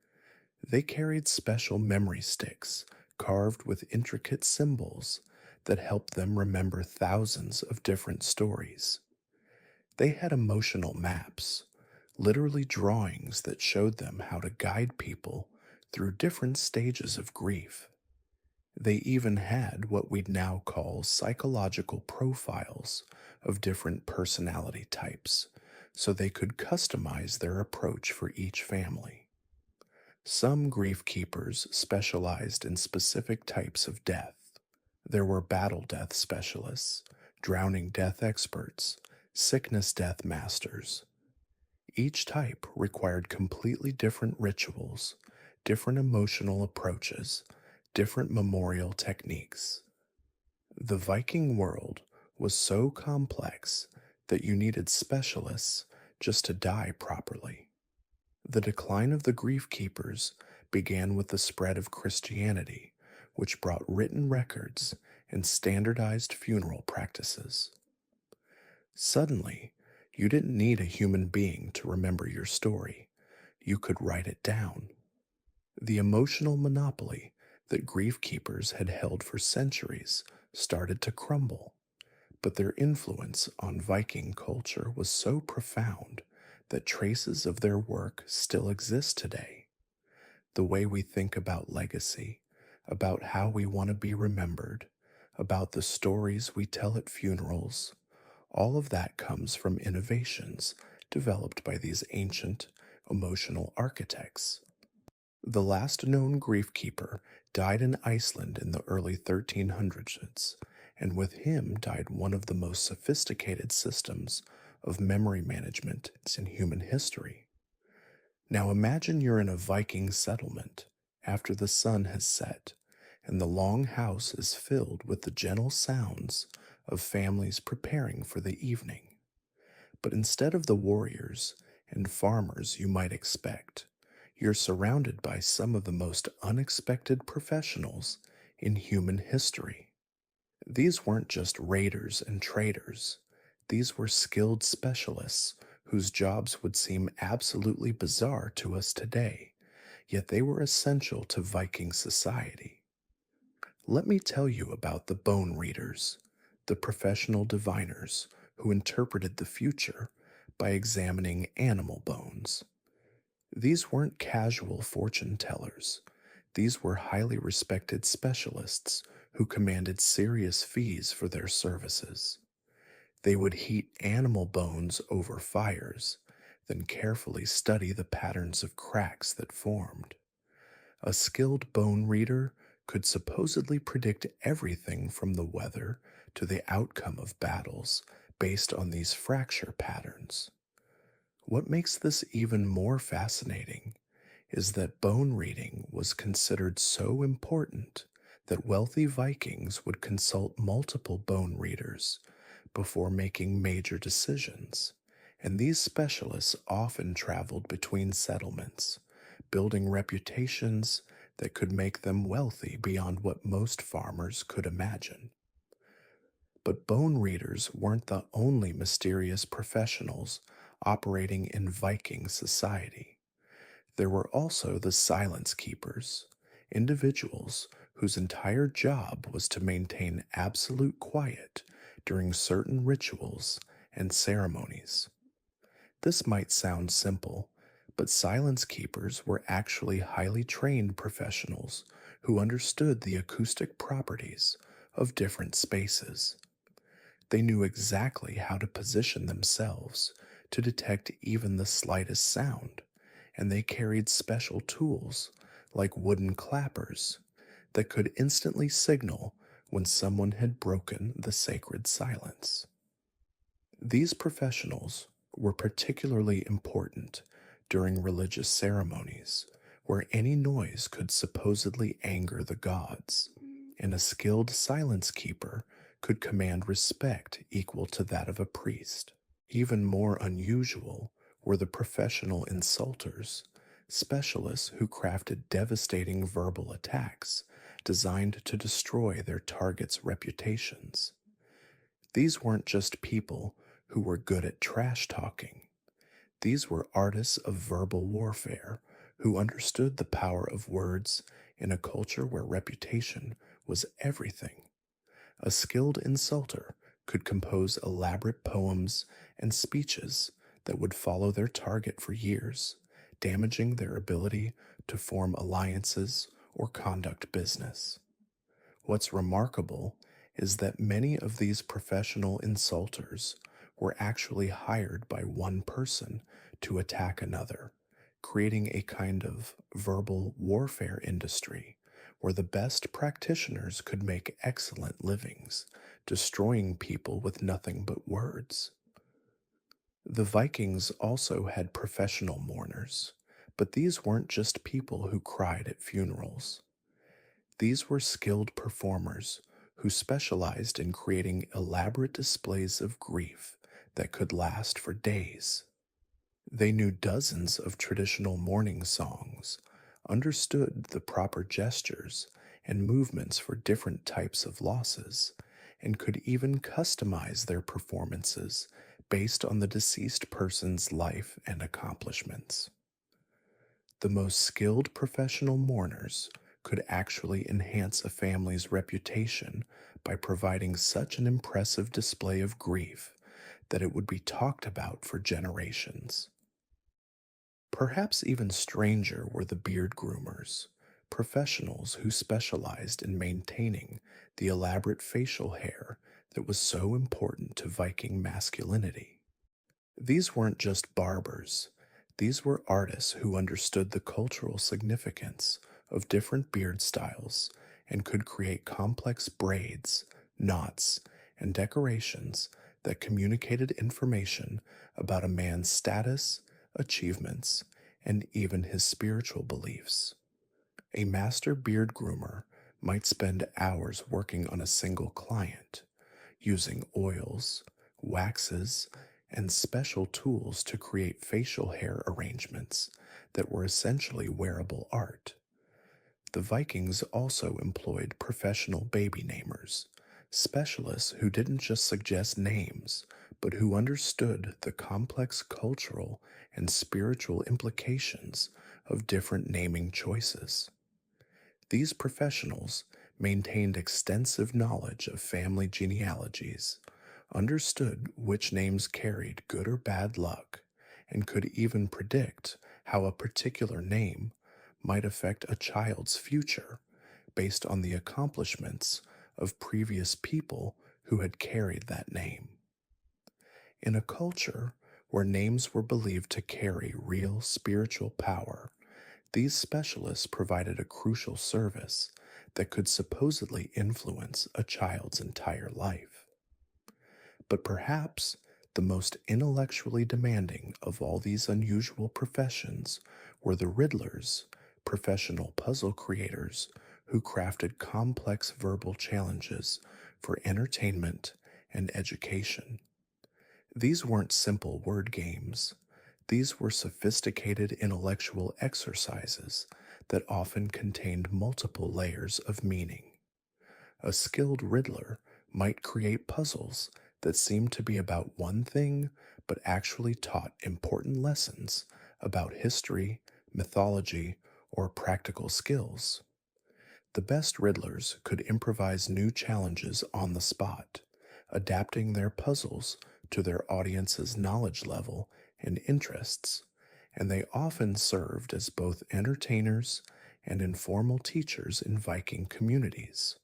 They carried special memory sticks carved with intricate symbols that helped them remember thousands of different stories. They had emotional maps, literally drawings that showed them how to guide people through different stages of grief. They even had what we'd now call psychological profiles of different personality types, so they could customize their approach for each family. Some grief keepers specialized in specific types of death. There were battle death specialists, drowning death experts, sickness death masters. Each type required completely different rituals, different emotional approaches, different memorial techniques. The Viking world was so complex that you needed specialists just to die properly. The decline of the grief keepers began with the spread of Christianity, which brought written records and standardized funeral practices. Suddenly, you didn't need a human being to remember your story. You could write it down. The emotional monopoly that grief keepers had held for centuries started to crumble, but their influence on Viking culture was so profound that traces of their work still exist today. The way we think about legacy, about how we want to be remembered, about the stories we tell at funerals, all of that comes from innovations developed by these ancient, emotional architects. The last known grief keeper died in Iceland in the early 1300s, and with him died one of the most sophisticated systems of memory management in human history. Now imagine you're in a Viking settlement after the sun has set, and the long house is filled with the gentle sounds of families preparing for the evening. But instead of the warriors and farmers you might expect, you're surrounded by some of the most unexpected professionals in human history. These weren't just raiders and traders, these were skilled specialists whose jobs would seem absolutely bizarre to us today, yet they were essential to Viking society. Let me tell you about the bone readers, the professional diviners who interpreted the future by examining animal bones. These weren't casual fortune tellers. These were highly respected specialists who commanded serious fees for their services. They would heat animal bones over fires, then carefully study the patterns of cracks that formed. A skilled bone reader could supposedly predict everything from the weather to the outcome of battles based on these fracture patterns. What makes this even more fascinating is that bone reading was considered so important that wealthy Vikings would consult multiple bone readers before making major decisions, and these specialists often traveled between settlements, building reputations that could make them wealthy beyond what most farmers could imagine. But bone readers weren't the only mysterious professionals operating in Viking society. There were also the silence keepers, individuals whose entire job was to maintain absolute quiet during certain rituals and ceremonies. This might sound simple, but silence keepers were actually highly trained professionals who understood the acoustic properties of different spaces. They knew exactly how to position themselves to detect even the slightest sound, and they carried special tools like wooden clappers that could instantly signal when someone had broken the sacred silence. These professionals were particularly important during religious ceremonies where any noise could supposedly anger the gods, and a skilled silence keeper could command respect equal to that of a priest. Even more unusual were the professional insulters, specialists who crafted devastating verbal attacks designed to destroy their targets' reputations. These weren't just people who were good at trash talking. These were artists of verbal warfare who understood the power of words in a culture where reputation was everything. A skilled insulter could compose elaborate poems and speeches that would follow their target for years, damaging their ability to form alliances or conduct business. What's remarkable is that many of these professional insulters were actually hired by one person to attack another, creating a kind of verbal warfare industry where the best practitioners could make excellent livings, destroying people with nothing but words. The Vikings also had professional mourners, but these weren't just people who cried at funerals. These were skilled performers who specialized in creating elaborate displays of grief that could last for days. They knew dozens of traditional mourning songs, understood the proper gestures and movements for different types of losses, and could even customize their performances based on the deceased person's life and accomplishments. The most skilled professional mourners could actually enhance a family's reputation by providing such an impressive display of grief that it would be talked about for generations. Perhaps even stranger were the beard groomers, professionals who specialized in maintaining the elaborate facial hair that was so important to Viking masculinity. These weren't just barbers, these were artists who understood the cultural significance of different beard styles and could create complex braids, knots, and decorations that communicated information about a man's status, achievements, and even his spiritual beliefs. A master beard groomer might spend hours working on a single client, using oils, waxes, and special tools to create facial hair arrangements that were essentially wearable art. The Vikings also employed professional baby namers, specialists who didn't just suggest names, but who understood the complex cultural and spiritual implications of different naming choices. These professionals maintained extensive knowledge of family genealogies, understood which names carried good or bad luck, and could even predict how a particular name might affect a child's future based on the accomplishments of previous people who had carried that name. In a culture where names were believed to carry real spiritual power, these specialists provided a crucial service that could supposedly influence a child's entire life. But perhaps the most intellectually demanding of all these unusual professions were the riddlers, professional puzzle creators who crafted complex verbal challenges for entertainment and education. These weren't simple word games. These were sophisticated intellectual exercises that often contained multiple layers of meaning. A skilled riddler might create puzzles that seemed to be about one thing but actually taught important lessons about history, mythology, or practical skills. The best riddlers could improvise new challenges on the spot, adapting their puzzles to their audience's knowledge level and interests, and they often served as both entertainers and informal teachers in Viking communities.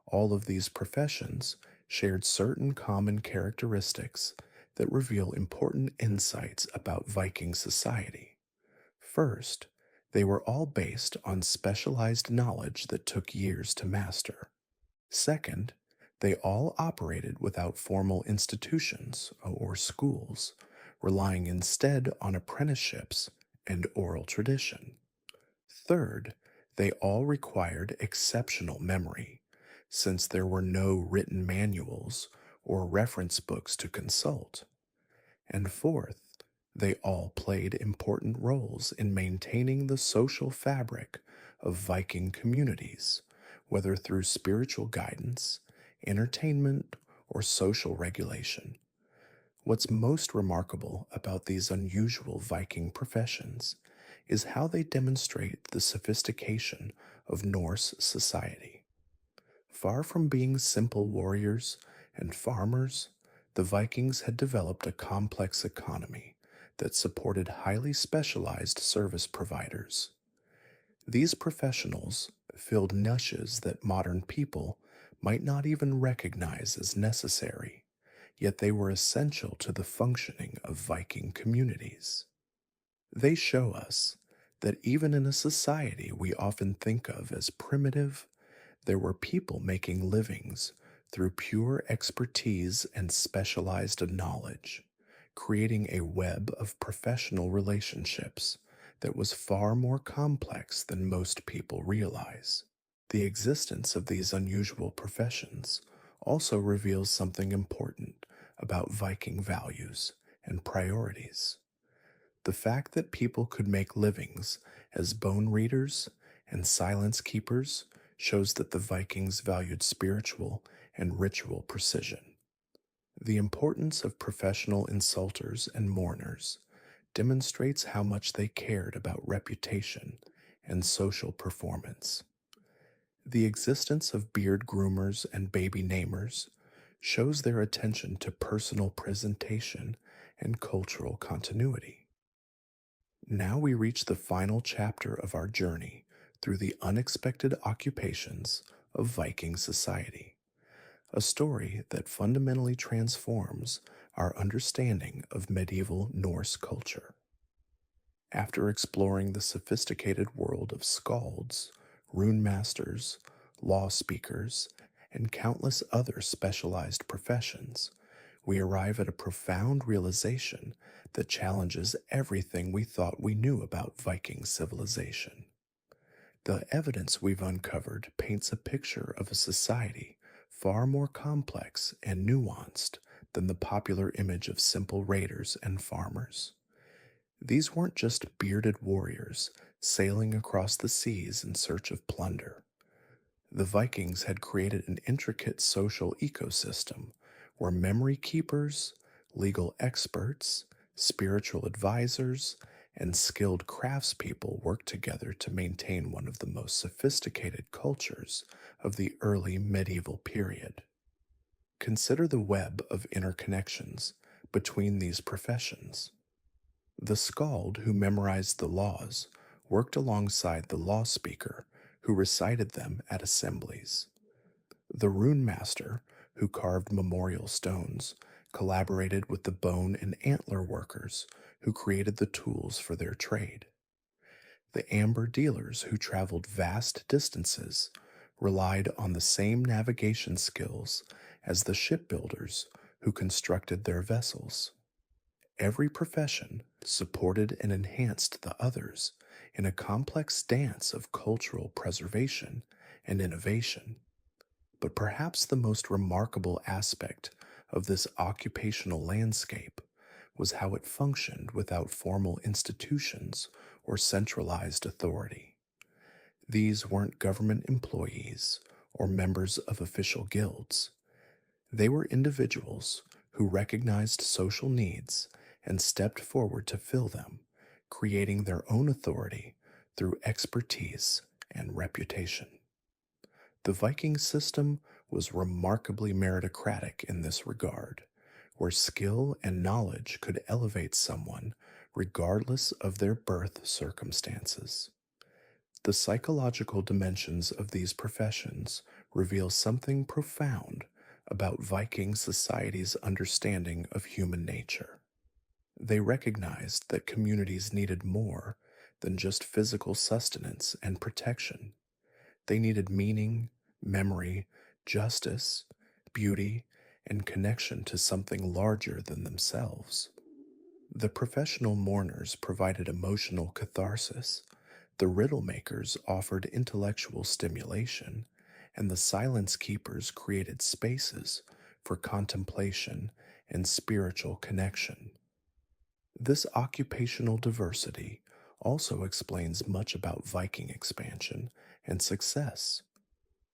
All of these professions shared certain common characteristics that reveal important insights about Viking society. First, they were all based on specialized knowledge that took years to master. Second, they all operated without formal institutions or schools, relying instead on apprenticeships and oral tradition. Third, they all required exceptional memory, since there were no written manuals or reference books to consult. And fourth, they all played important roles in maintaining the social fabric of Viking communities, whether through spiritual guidance, entertainment, or social regulation. What's most remarkable about these unusual Viking professions is how they demonstrate the sophistication of Norse society. Far from being simple warriors and farmers, the Vikings had developed a complex economy that supported highly specialized service providers. These professionals filled niches that modern people might not even recognize as necessary, yet they were essential to the functioning of Viking communities. They show us that even in a society we often think of as primitive, there were people making livings through pure expertise and specialized knowledge, creating a web of professional relationships that was far more complex than most people realize. The existence of these unusual professions also reveals something important about Viking values and priorities. The fact that people could make livings as bone readers and silence keepers shows that the Vikings valued spiritual and ritual precision. The importance of professional insulters and mourners demonstrates how much they cared about reputation and social performance. The existence of beard groomers and baby namers shows their attention to personal presentation and cultural continuity. Now we reach the final chapter of our journey through the unexpected occupations of Viking society, a story that fundamentally transforms our understanding of medieval Norse culture. After exploring the sophisticated world of skalds, rune masters, law speakers, and countless other specialized professions, we arrive at a profound realization that challenges everything we thought we knew about Viking civilization. The evidence we've uncovered paints a picture of a society far more complex and nuanced than the popular image of simple raiders and farmers. These weren't just bearded warriors sailing across the seas in search of plunder. The Vikings had created an intricate social ecosystem where memory keepers, legal experts, spiritual advisors, and skilled craftspeople worked together to maintain one of the most sophisticated cultures of the early medieval period. Consider the web of interconnections between these professions. The skald who memorized the laws worked alongside the law speaker who recited them at assemblies. The rune master who carved memorial stones collaborated with the bone and antler workers who created the tools for their trade. The amber dealers who traveled vast distances relied on the same navigation skills as the shipbuilders who constructed their vessels. Every profession supported and enhanced the others in a complex dance of cultural preservation and innovation. But perhaps the most remarkable aspect of this occupational landscape was how it functioned without formal institutions or centralized authority. These weren't government employees or members of official guilds. They were individuals who recognized social needs and stepped forward to fill them, creating their own authority through expertise and reputation. The Viking system was remarkably meritocratic in this regard, where skill and knowledge could elevate someone regardless of their birth circumstances. The psychological dimensions of these professions reveal something profound about Viking society's understanding of human nature. They recognized that communities needed more than just physical sustenance and protection. They needed meaning, memory, justice, beauty, and connection to something larger than themselves. The professional mourners provided emotional catharsis, the riddle makers offered intellectual stimulation, and the silence keepers created spaces for contemplation and spiritual connection. This occupational diversity also explains much about Viking expansion and success.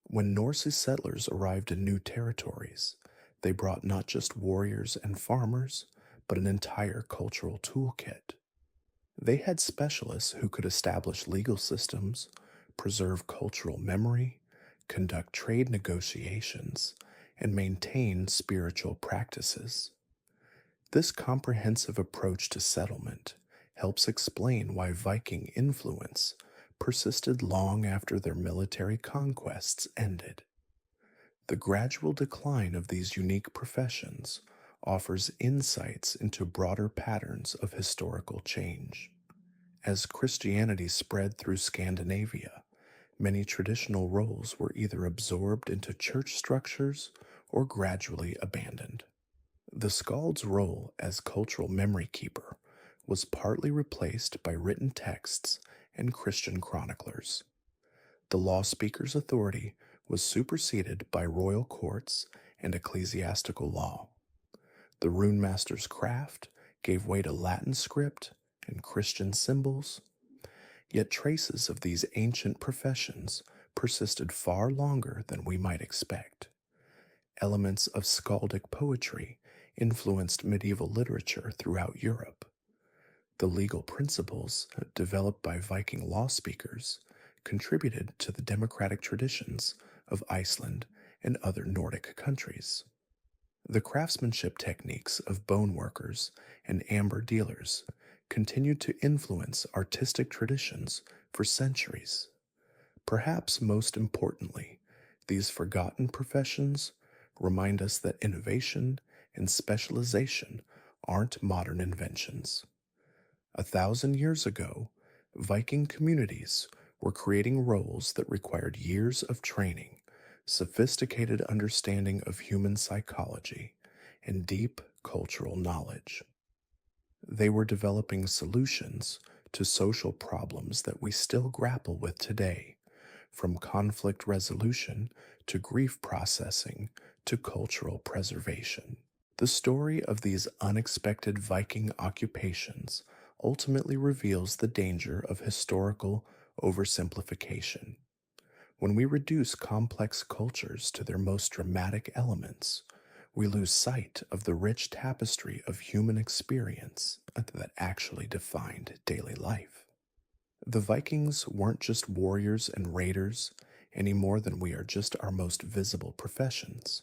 When Norse settlers arrived in new territories, they brought not just warriors and farmers, but an entire cultural toolkit. They had specialists who could establish legal systems, preserve cultural memory, conduct trade negotiations, and maintain spiritual practices. This comprehensive approach to settlement helps explain why Viking influence persisted long after their military conquests ended. The gradual decline of these unique professions offers insights into broader patterns of historical change. As Christianity spread through Scandinavia, many traditional roles were either absorbed into church structures or gradually abandoned. The skald's role as cultural memory keeper was partly replaced by written texts and Christian chroniclers. The law speaker's authority was superseded by royal courts and ecclesiastical law. The rune master's craft gave way to Latin script and Christian symbols, yet traces of these ancient professions persisted far longer than we might expect. Elements of skaldic poetry influenced medieval literature throughout Europe. The legal principles developed by Viking law speakers contributed to the democratic traditions of Iceland and other Nordic countries. The craftsmanship techniques of bone workers and amber dealers continued to influence artistic traditions for centuries. Perhaps most importantly, these forgotten professions remind us that innovation and specialization aren't modern inventions. 1,000 years ago, Viking communities were creating roles that required years of training, sophisticated understanding of human psychology, and deep cultural knowledge. They were developing solutions to social problems that we still grapple with today, from conflict resolution to grief processing to cultural preservation. The story of these unexpected Viking occupations ultimately reveals the danger of historical oversimplification. When we reduce complex cultures to their most dramatic elements, we lose sight of the rich tapestry of human experience that actually defined daily life. The Vikings weren't just warriors and raiders any more than we are just our most visible professions.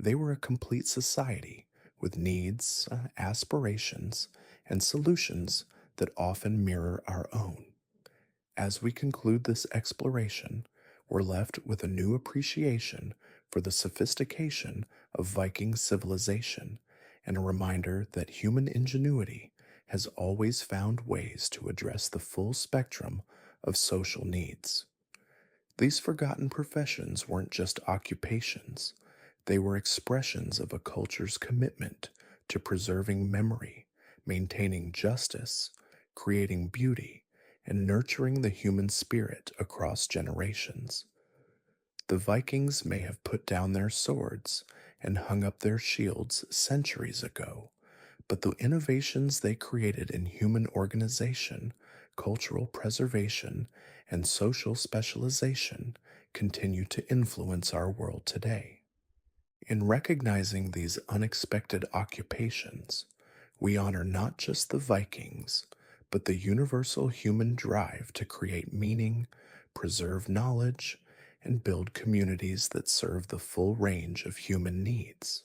They were a complete society with needs, aspirations, and solutions that often mirror our own. As we conclude this exploration, we're left with a new appreciation for the sophistication of Viking civilization and a reminder that human ingenuity has always found ways to address the full spectrum of social needs. These forgotten professions weren't just occupations, they were expressions of a culture's commitment to preserving memory, maintaining justice, creating beauty, and nurturing the human spirit across generations. The Vikings may have put down their swords and hung up their shields centuries ago, but the innovations they created in human organization, cultural preservation, and social specialization continue to influence our world today. In recognizing these unexpected occupations, we honor not just the Vikings, but the universal human drive to create meaning, preserve knowledge, and build communities that serve the full range of human needs.